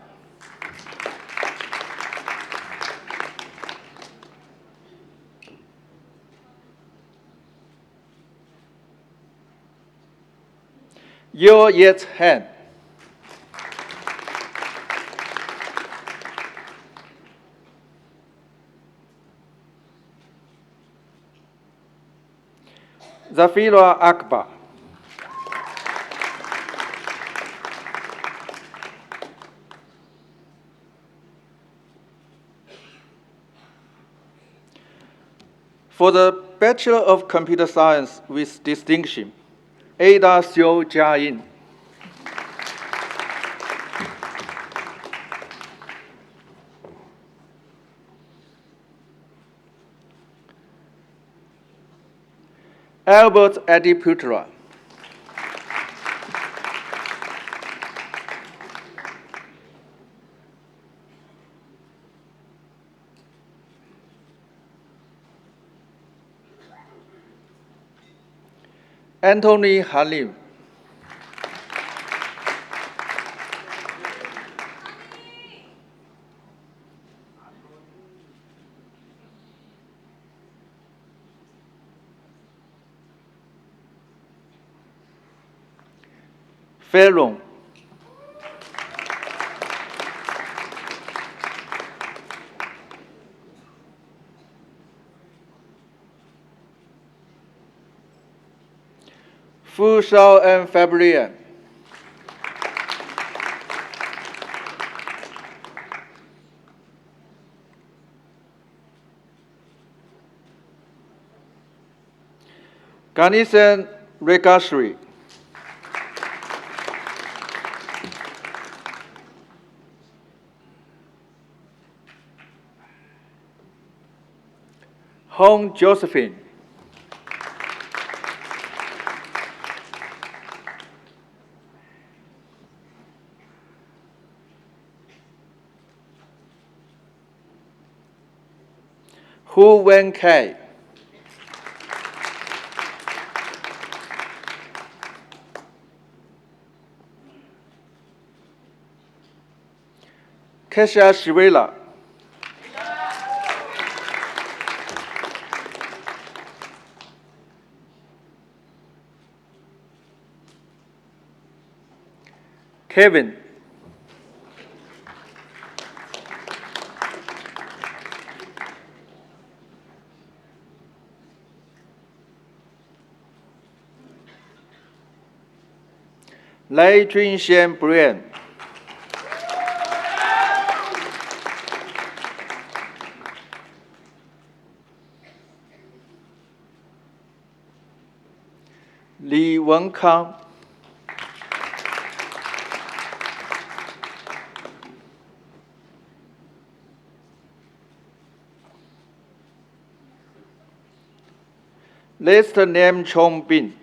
Yo Yet Han. Zafira Akbar. For the Bachelor of Computer Science with distinction, Ada Xiu Jiayin. Albert Adiputra. Anthony Halim. Ferron. Fu Shao and Fabrian. Ganesan Rekashri. Hong Josephine. Hu Wen Kai. Kesha Shivela. Kevin. Lei Junxian Brian. Li Wenkang. Lester Nam Chong Bin.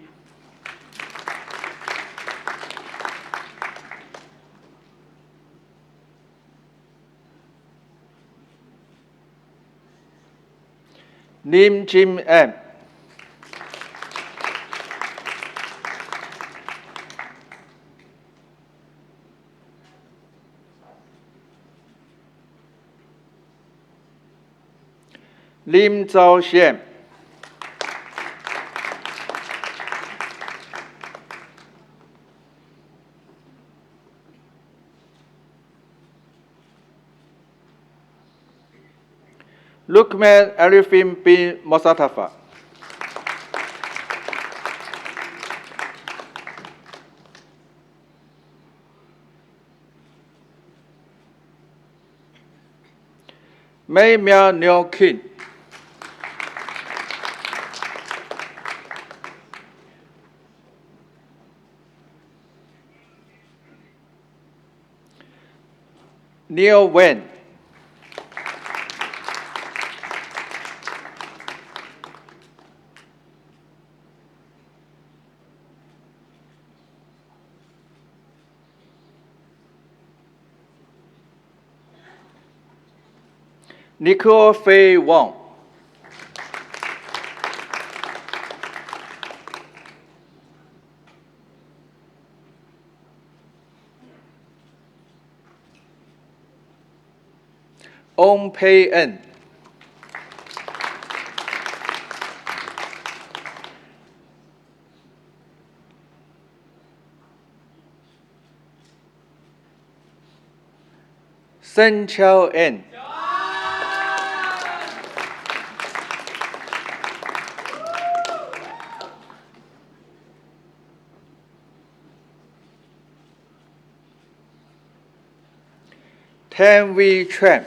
Lim Jim M. Lim Zhao Xian. Lukman Arifin bin Mosatafa. Mei Mia Neo Kin. Neil Wen. Nicole Fei Wang. Ong Pei En. Sen Chao En. Tan Wei Chuan.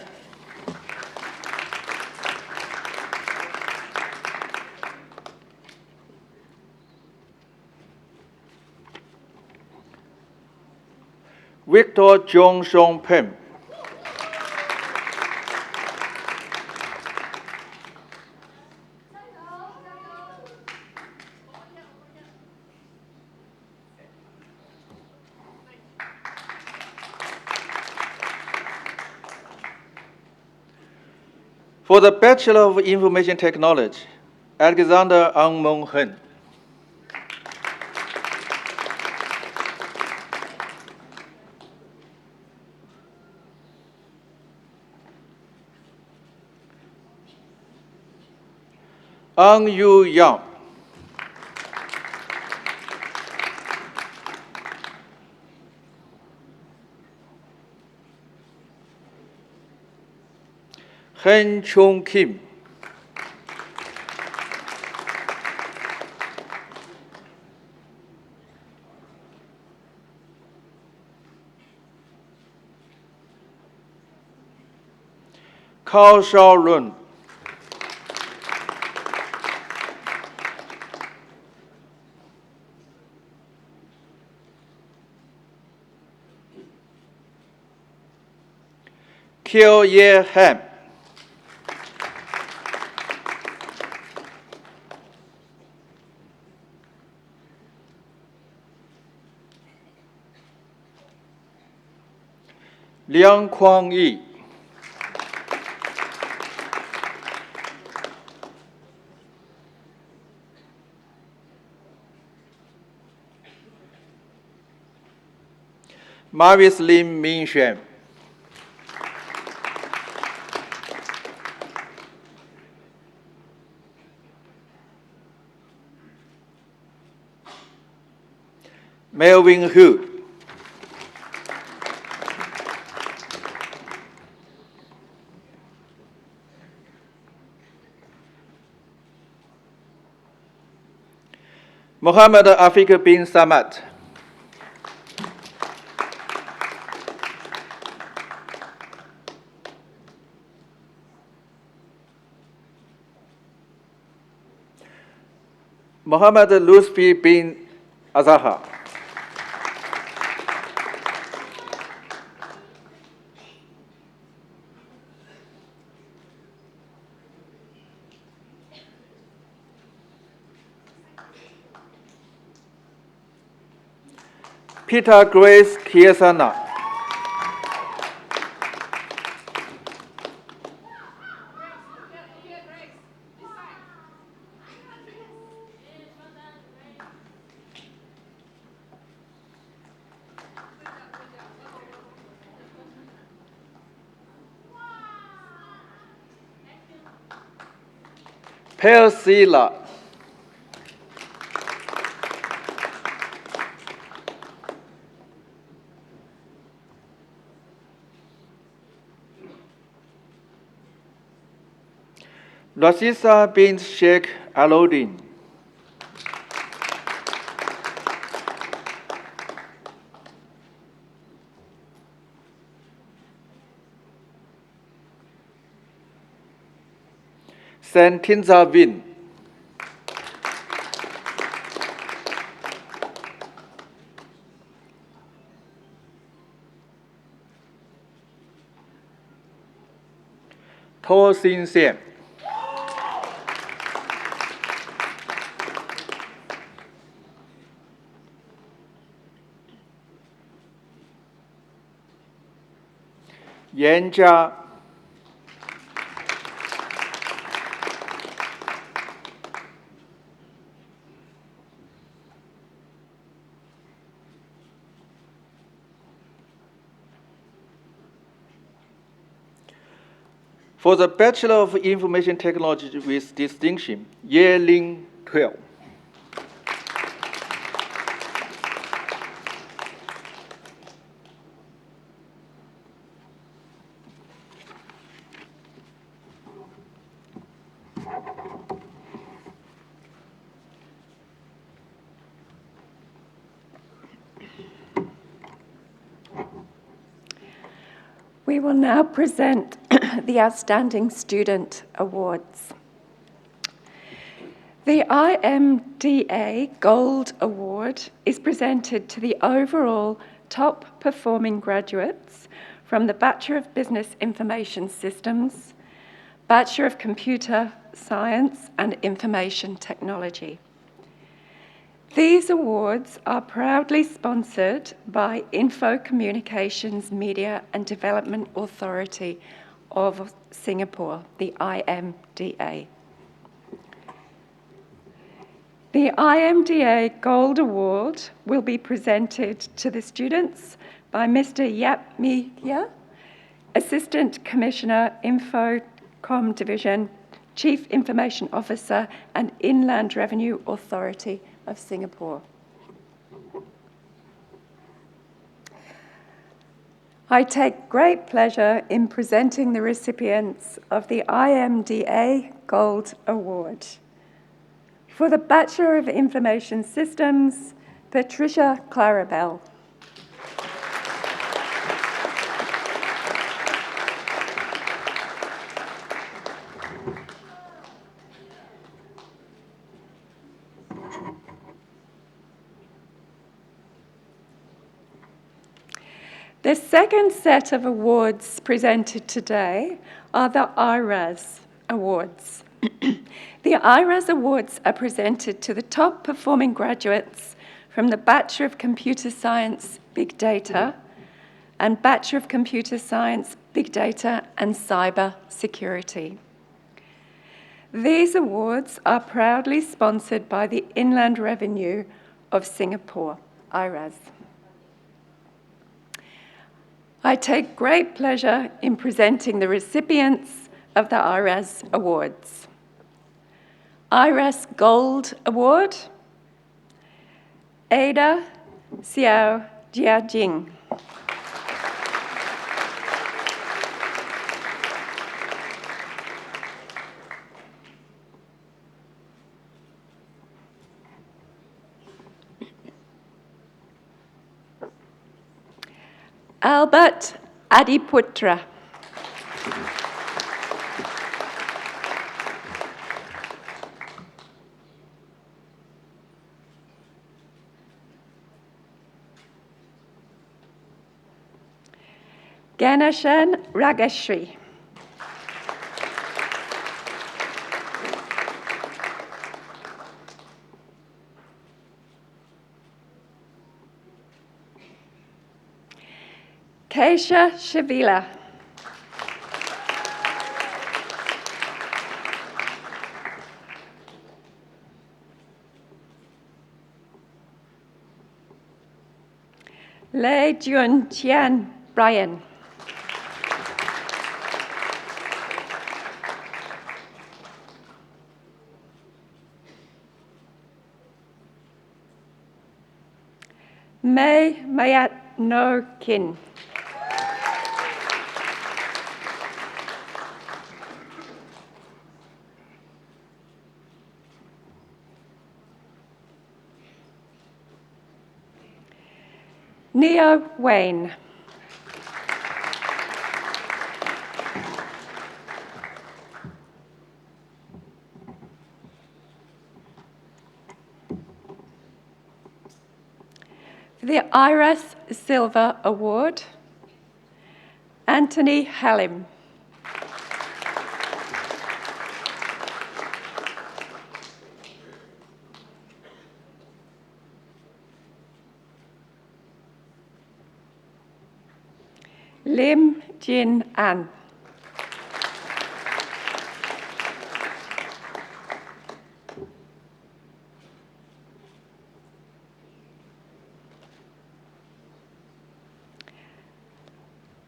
Victor Jong Song Pem. For the Bachelor of Information Technology, Alexander Ang Mong Hen. Ang Yu Yang. Hen Chung Kim. Cao Shaolun. Kiel Ye Ham. Liang Kuang Yi. Marvis Lim Min Xuan. Melvin Hu. Mohammed Afiq bin Samad. Mohammed Lutfi bin Azaha. Peter Grace Kiesana. Persila. Rasisa bin Sheikh Alauddin. Santinza Win. To Sin Sian. Yan Jia. For the Bachelor of Information Technology with distinction, Ye Ling 12. We will now present the Outstanding Student Awards. The IMDA Gold Award is presented to the overall top performing graduates from the Bachelor of Business Information Systems, Bachelor of Computer Science and Information Technology. These awards are proudly sponsored by Info Communications Media and Development Authority of Singapore, the IMDA. The IMDA Gold Award will be presented to the students by Mr. Yap Mi Hia, Assistant Commissioner, Infocom Division, Chief Information Officer and Inland Revenue Authority of Singapore. I take great pleasure in presenting the recipients of the IMDA Gold Award. For the Bachelor of Information Systems, Patricia Clarabelle. The second set of awards presented today are the IRAS Awards. The IRAS Awards are presented to the top performing graduates from the Bachelor of Computer Science, Big Data, and Bachelor of Computer Science, Big Data and Cyber Security. These awards are proudly sponsored by the Inland Revenue of Singapore, IRAS. I take great pleasure in presenting the recipients of the IRAS Awards. IRAS Gold Award, Ada Xiao Jiajing. Albert Adiputra. Ganashan Rageshri. Keisha Shavila. Lei Jun Tian Brian. May Mayat No Kin. Neo Wayne. For the IRAS Silver Award, Anthony Halim. Lim Jin An.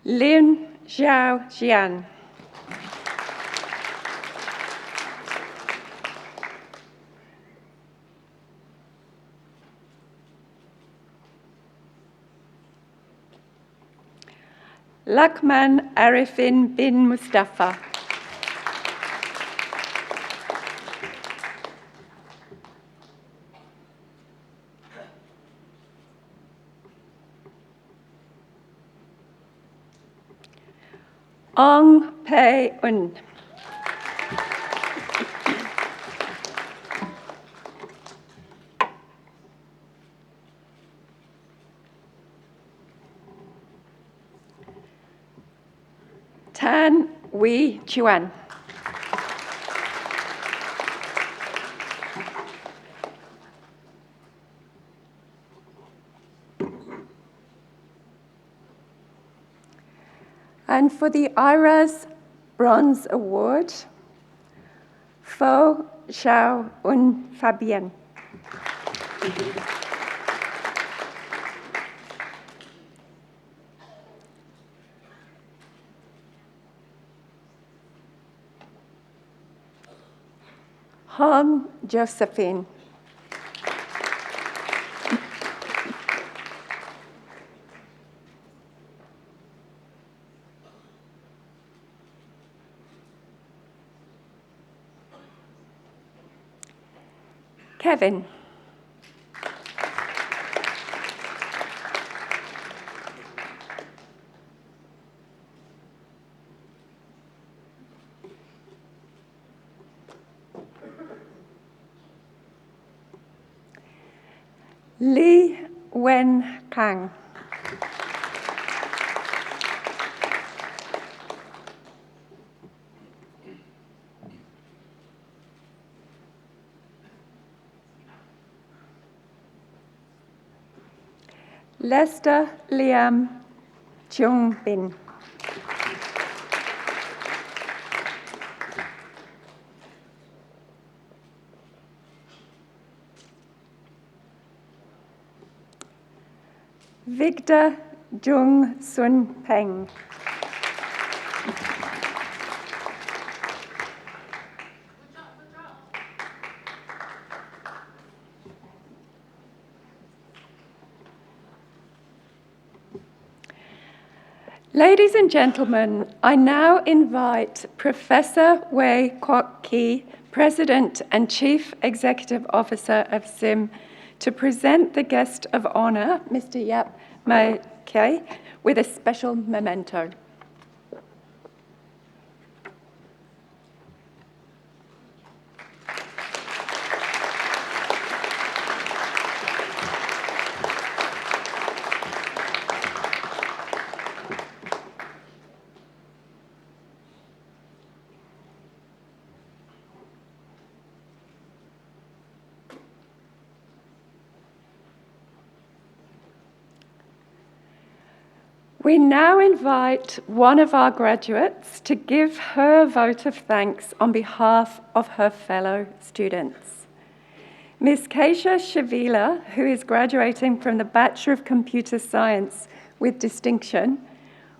Lin Zhao Jian. Lakman Arifin bin Mustafa. Ong Pei Un. Tan Wei Chuan. And for the IRAS Bronze Award, Fo Xiao Un Fabian. Hong Josephine. Kevin. Li Wen Kang. Lester Liam Chung Bin. Victor Jung Sun Peng. Ladies and gentlemen, I now invite Professor Wei Kwok Ki, President and Chief Executive Officer of SIM, to present the guest of honour, Mr. Yap Mei Kei, with a special memento. We now invite one of our graduates to give her vote of thanks on behalf of her fellow students. Ms. Keisha Shavila, who is graduating from the Bachelor of Computer Science with distinction,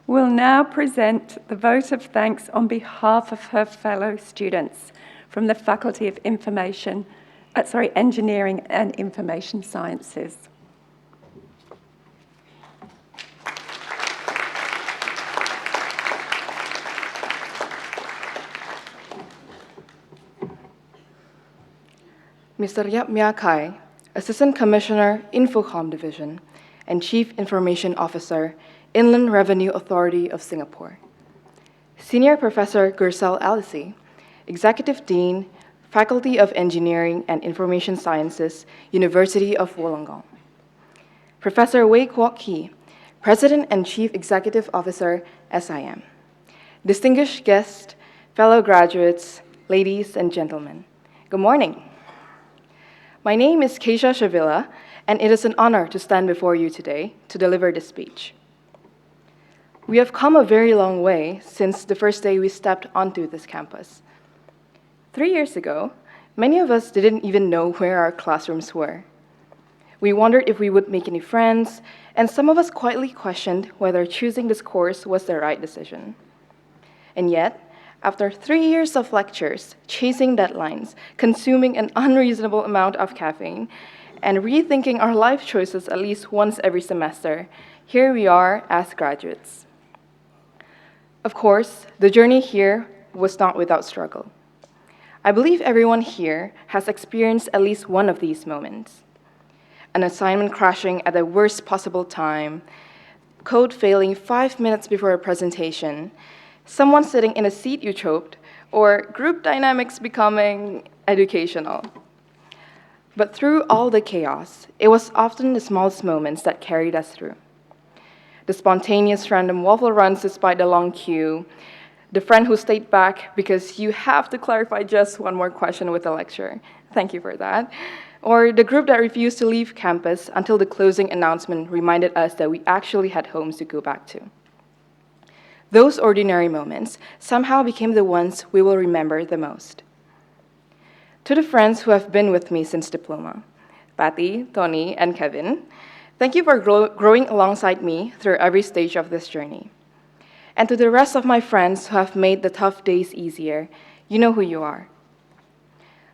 will now present the vote of thanks on behalf of her fellow students from the Faculty of Engineering and Information Sciences. Mr. Yap Mia Kai, Assistant Commissioner, Infocom Division, and Chief Information Officer, Inland Revenue Authority of Singapore. Senior Professor Gursel Alisi, Executive Dean, Faculty of Engineering and Information Sciences, University of Wollongong. Professor Wei Kwok Ki, President and Chief Executive Officer, SIM. Distinguished guests, fellow graduates, ladies and gentlemen, good morning. My name is Keisha Shavila, and it is an honor to stand before you today to deliver this speech. We have come a very long way since the first day we stepped onto this campus. 3 years ago, many of us didn't even know where our classrooms were. We wondered if we would make any friends, and some of us quietly questioned whether choosing this course was the right decision. And yet, after 3 years of lectures, chasing deadlines, consuming an unreasonable amount of caffeine, and rethinking our life choices at least once every semester, here we are as graduates. Of course, the journey here was not without struggle. I believe everyone here has experienced at least one of these moments. An assignment crashing at the worst possible time, code failing 5 minutes before a presentation, someone sitting in a seat you choked, or group dynamics becoming educational. But through all the chaos, it was often the smallest moments that carried us through. The spontaneous random waffle runs despite the long queue, the friend who stayed back because you have to clarify just one more question with the lecturer. Thank you for that. Or the group that refused to leave campus until the closing announcement reminded us that we actually had homes to go back to. Those ordinary moments somehow became the ones we will remember the most. To the friends who have been with me since diploma, Patty, Tony, and Kevin, thank you for growing alongside me through every stage of this journey. And to the rest of my friends who have made the tough days easier, you know who you are.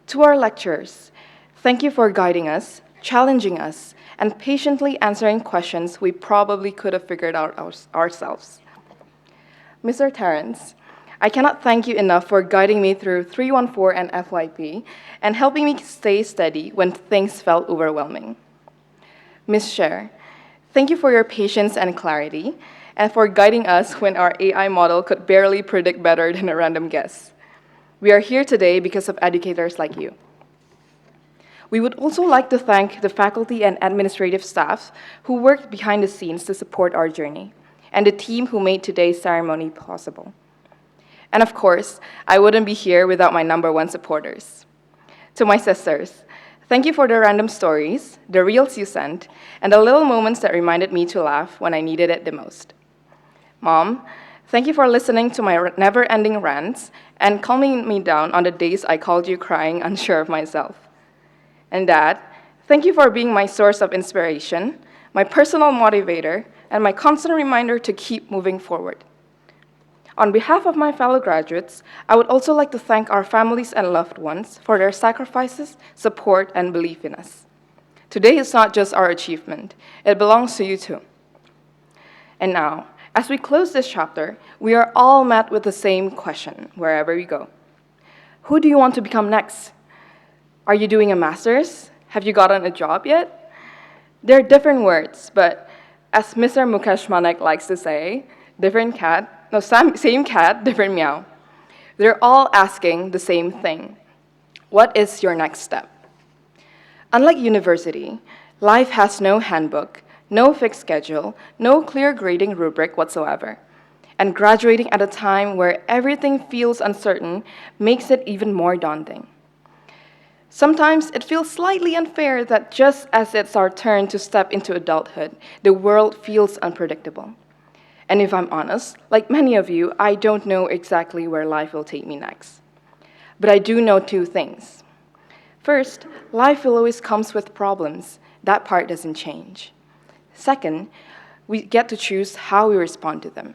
To our lecturers, thank you for guiding us, challenging us, and patiently answering questions we probably could have figured out ourselves. Mr. Terrence, I cannot thank you enough for guiding me through 314 and FYP and helping me stay steady when things felt overwhelming. Ms. Sher, thank you for your patience and clarity and for guiding us when our AI model could barely predict better than a random guess. We are here today because of educators like you. We would also like to thank the faculty and administrative staff who worked behind the scenes to support our journey, and the team who made today's ceremony possible. And of course, I wouldn't be here without my #1 supporters. To my sisters, thank you for the random stories, the reels you sent, and the little moments that reminded me to laugh when I needed it the most. Mom, thank you for listening to my never-ending rants and calming me down on the days I called you crying, unsure of myself. And Dad, thank you for being my source of inspiration, my personal motivator, and my constant reminder to keep moving forward. On behalf of my fellow graduates, I would also like to thank our families and loved ones for their sacrifices, support, and belief in us. Today is not just our achievement, it belongs to you too. And now, as we close this chapter, we are all met with the same question wherever we go. Who do you want to become next? Are you doing a master's? Have you gotten a job yet? They're different words, but as Mr. Mukesh Manek likes to say, same cat, different meow. They're all asking the same thing. What is your next step? Unlike university, life has no handbook, no fixed schedule, no clear grading rubric whatsoever. And graduating at a time where everything feels uncertain makes it even more daunting. Sometimes it feels slightly unfair that just as it's our turn to step into adulthood, the world feels unpredictable. And if I'm honest, like many of you, I don't know exactly where life will take me next. But I do know two things. First, life will always come with problems. That part doesn't change. Second, we get to choose how we respond to them.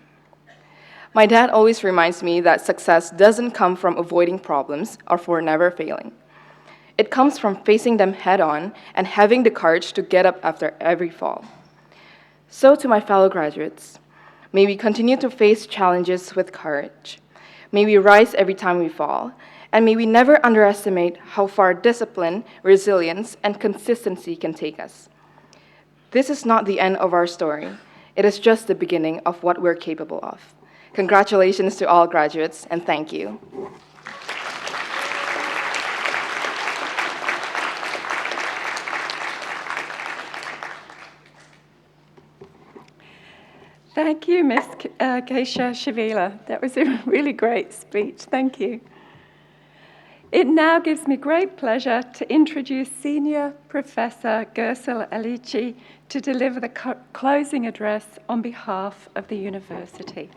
My dad always reminds me that success doesn't come from avoiding problems or for never failing. It comes from facing them head-on and having the courage to get up after every fall. So to my fellow graduates, may we continue to face challenges with courage. May we rise every time we fall, and may we never underestimate how far discipline, resilience, and consistency can take us. This is not the end of our story. It is just the beginning of what we're capable of. Congratulations to all graduates, and thank you. Thank you, Ms. Keisha Shavila. That was a really great speech. Thank you. It now gives me great pleasure to introduce Senior Professor Gursel Alici to deliver the closing address on behalf of the university.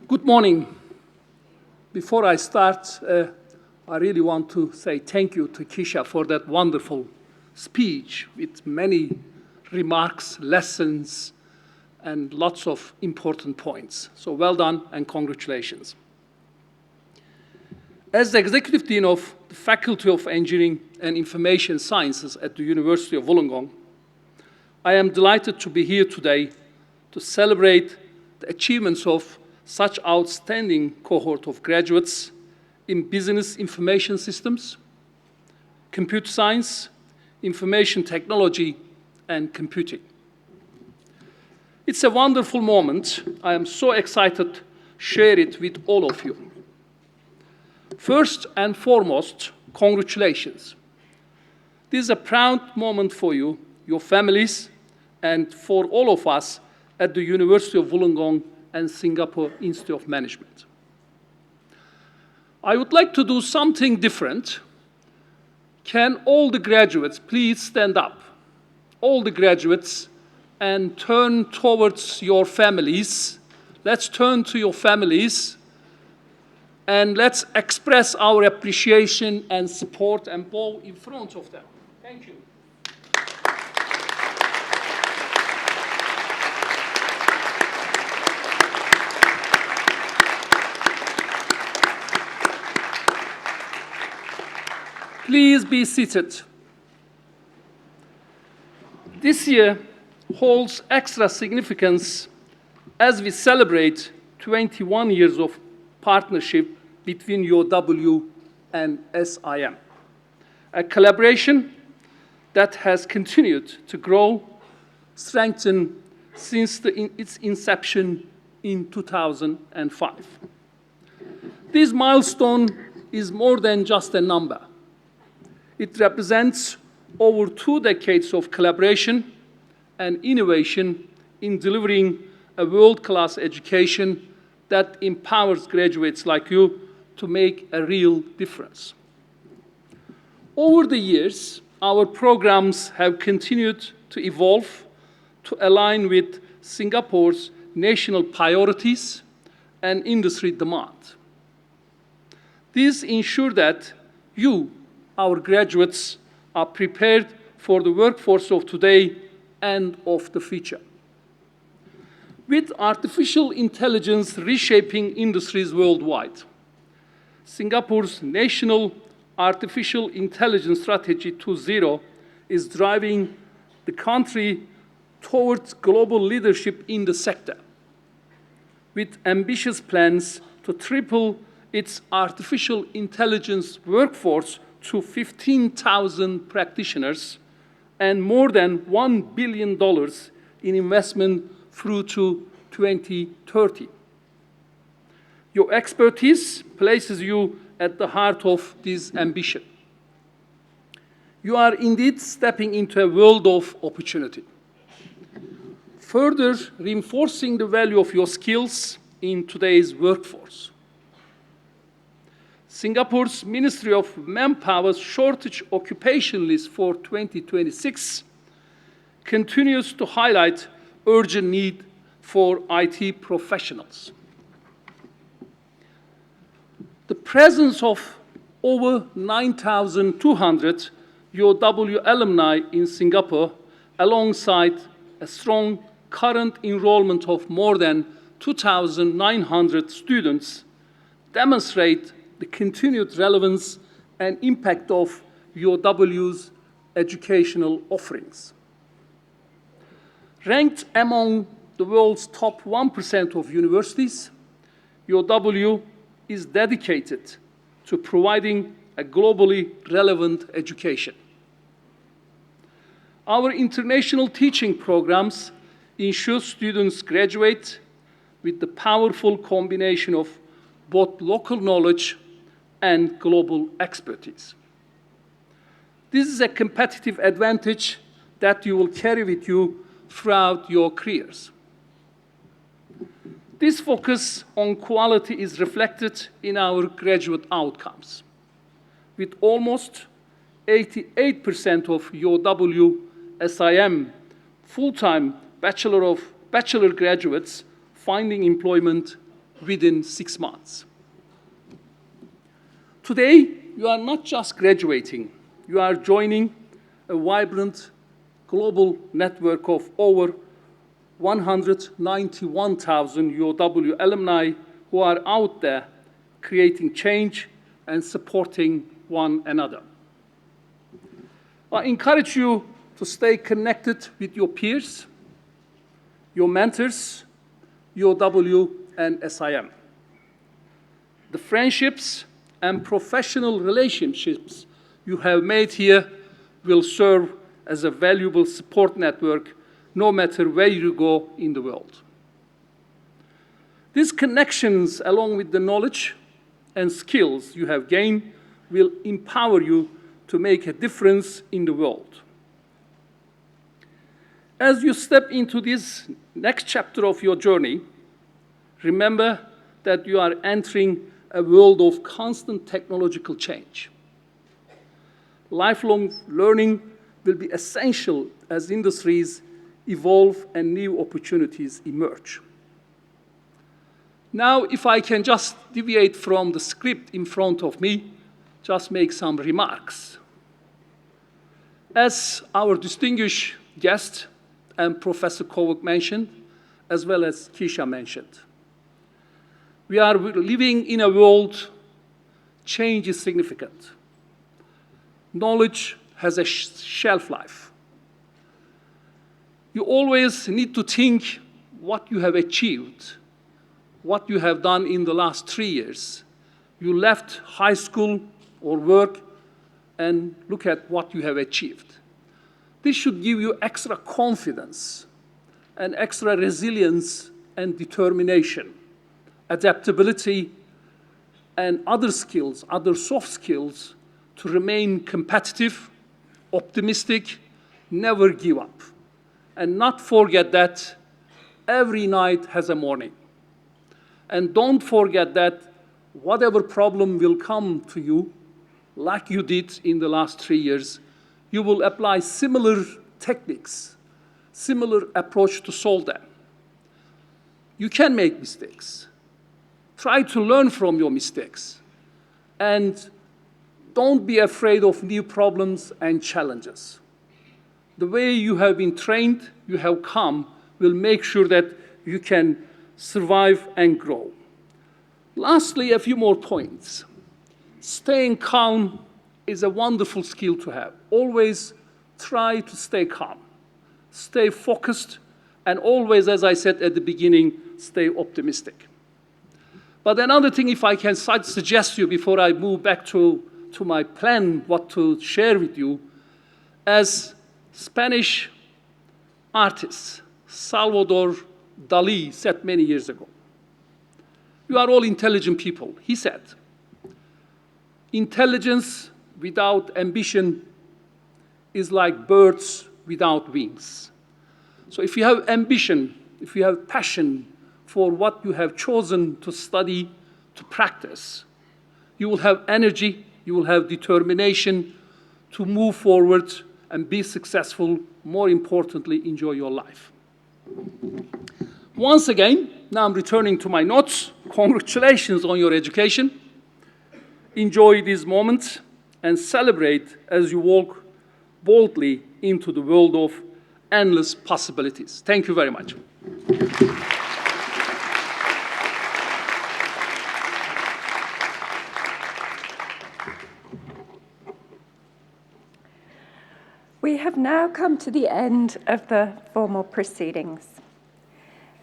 Good morning. Before I start, I really want to say thank you to Keisha for that wonderful speech with many remarks, lessons, and lots of important points. So well done and congratulations. As the Executive Dean of the Faculty of Engineering and Information Sciences at the University of Wollongong, I am delighted to be here today to celebrate the achievements of such outstanding cohort of graduates in business information systems, computer science, information technology, and computing. It's a wonderful moment. I am so excited to share it with all of you. First and foremost, congratulations. This is a proud moment for you, your families, and for all of us at the University of Wollongong and Singapore Institute of Management. I would like to do something different. Can all the graduates please stand up? All the graduates, and turn towards your families. Let's turn to your families, and let's express our appreciation and support and bow in front of them. Thank you. Please be seated. This year holds extra significance as we celebrate 21 years of partnership between UOW and SIM, a collaboration that has continued to grow, strengthen since its inception in 2005. This milestone is more than just a number. It represents over 2 decades of collaboration and innovation in delivering a world-class education that empowers graduates like you to make a real difference. Over the years, our programs have continued to evolve to align with Singapore's national priorities and industry demand. These ensure that you, our graduates, are prepared for the workforce of today and of the future. With artificial intelligence reshaping industries worldwide, Singapore's National Artificial Intelligence Strategy 2.0 is driving the country towards global leadership in the sector, with ambitious plans to triple its artificial intelligence workforce to 15,000 practitioners and more than $1 billion in investment through to 2030. Your expertise places you at the heart of this ambition. You are indeed stepping into a world of opportunity, further reinforcing the value of your skills in today's workforce. Singapore's Ministry of Manpower's shortage occupation list for 2026 continues to highlight urgent need for IT professionals. The presence of over 9,200 UOW alumni in Singapore, alongside a strong current enrollment of more than 2,900 students, demonstrate the continued relevance and impact of UOW's educational offerings. Ranked among the world's top 1% of universities, UOW is dedicated to providing a globally relevant education. Our international teaching programs ensure students graduate with the powerful combination of both local knowledge and global expertise. This is a competitive advantage that you will carry with you throughout your careers. This focus on quality is reflected in our graduate outcomes, with almost 88% of UOW SIM full-time bachelor graduates finding employment within 6 months. Today, you are not just graduating, you are joining a vibrant global network of over 191,000 UOW alumni who are out there creating change and supporting one another. I encourage you to stay connected with your peers, your mentors, UOW and SIM. The friendships and professional relationships you have made here will serve as a valuable support network no matter where you go in the world. These connections, along with the knowledge and skills you have gained, will empower you to make a difference in the world. As you step into this next chapter of your journey, remember that you are entering a world of constant technological change. Lifelong learning will be essential as industries evolve and new opportunities emerge. Now, if I can just deviate from the script in front of me, just make some remarks. As our distinguished guest and Professor Kovac mentioned, as well as Keisha mentioned, we are living in a world change is significant. Knowledge has a shelf life. You always need to think what you have achieved, what you have done in the last 3 years. You left high school or work and look at what you have achieved. This should give you extra confidence and extra resilience and determination, adaptability, and other skills, other soft skills to remain competitive, optimistic, never give up. And not forget that every night has a morning. And don't forget that whatever problem will come to you, like you did in the last 3 years, you will apply similar techniques, similar approach to solve them. You can make mistakes. Try to learn from your mistakes. And don't be afraid of new problems and challenges. The way you have been trained, you have come, will make sure that you can survive and grow. Lastly, a few more points. Staying calm is a wonderful skill to have. Always try to stay calm. Stay focused, and always, as I said at the beginning, stay optimistic. But another thing, if I can suggest to you before I move back to my plan, what to share with you, as Spanish artist Salvador Dali said many years ago, "You are all intelligent people," he said. "Intelligence without ambition is like birds without wings." So if you have ambition, if you have passion for what you have chosen to study, to practice, you will have energy, you will have determination to move forward and be successful, more importantly, enjoy your life. Once again, now I'm returning to my notes. Congratulations on your education. Enjoy this moment and celebrate as you walk boldly into the world of endless possibilities. Thank you very much. We have now come to the end of the formal proceedings.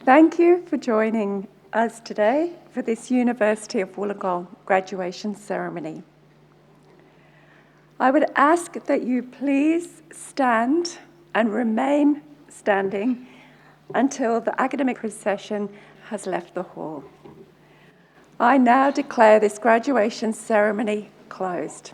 Thank you for joining us today for this University of Wollongong graduation ceremony. I would ask that you please stand and remain standing until the academic procession has left the hall. I now declare this graduation ceremony closed.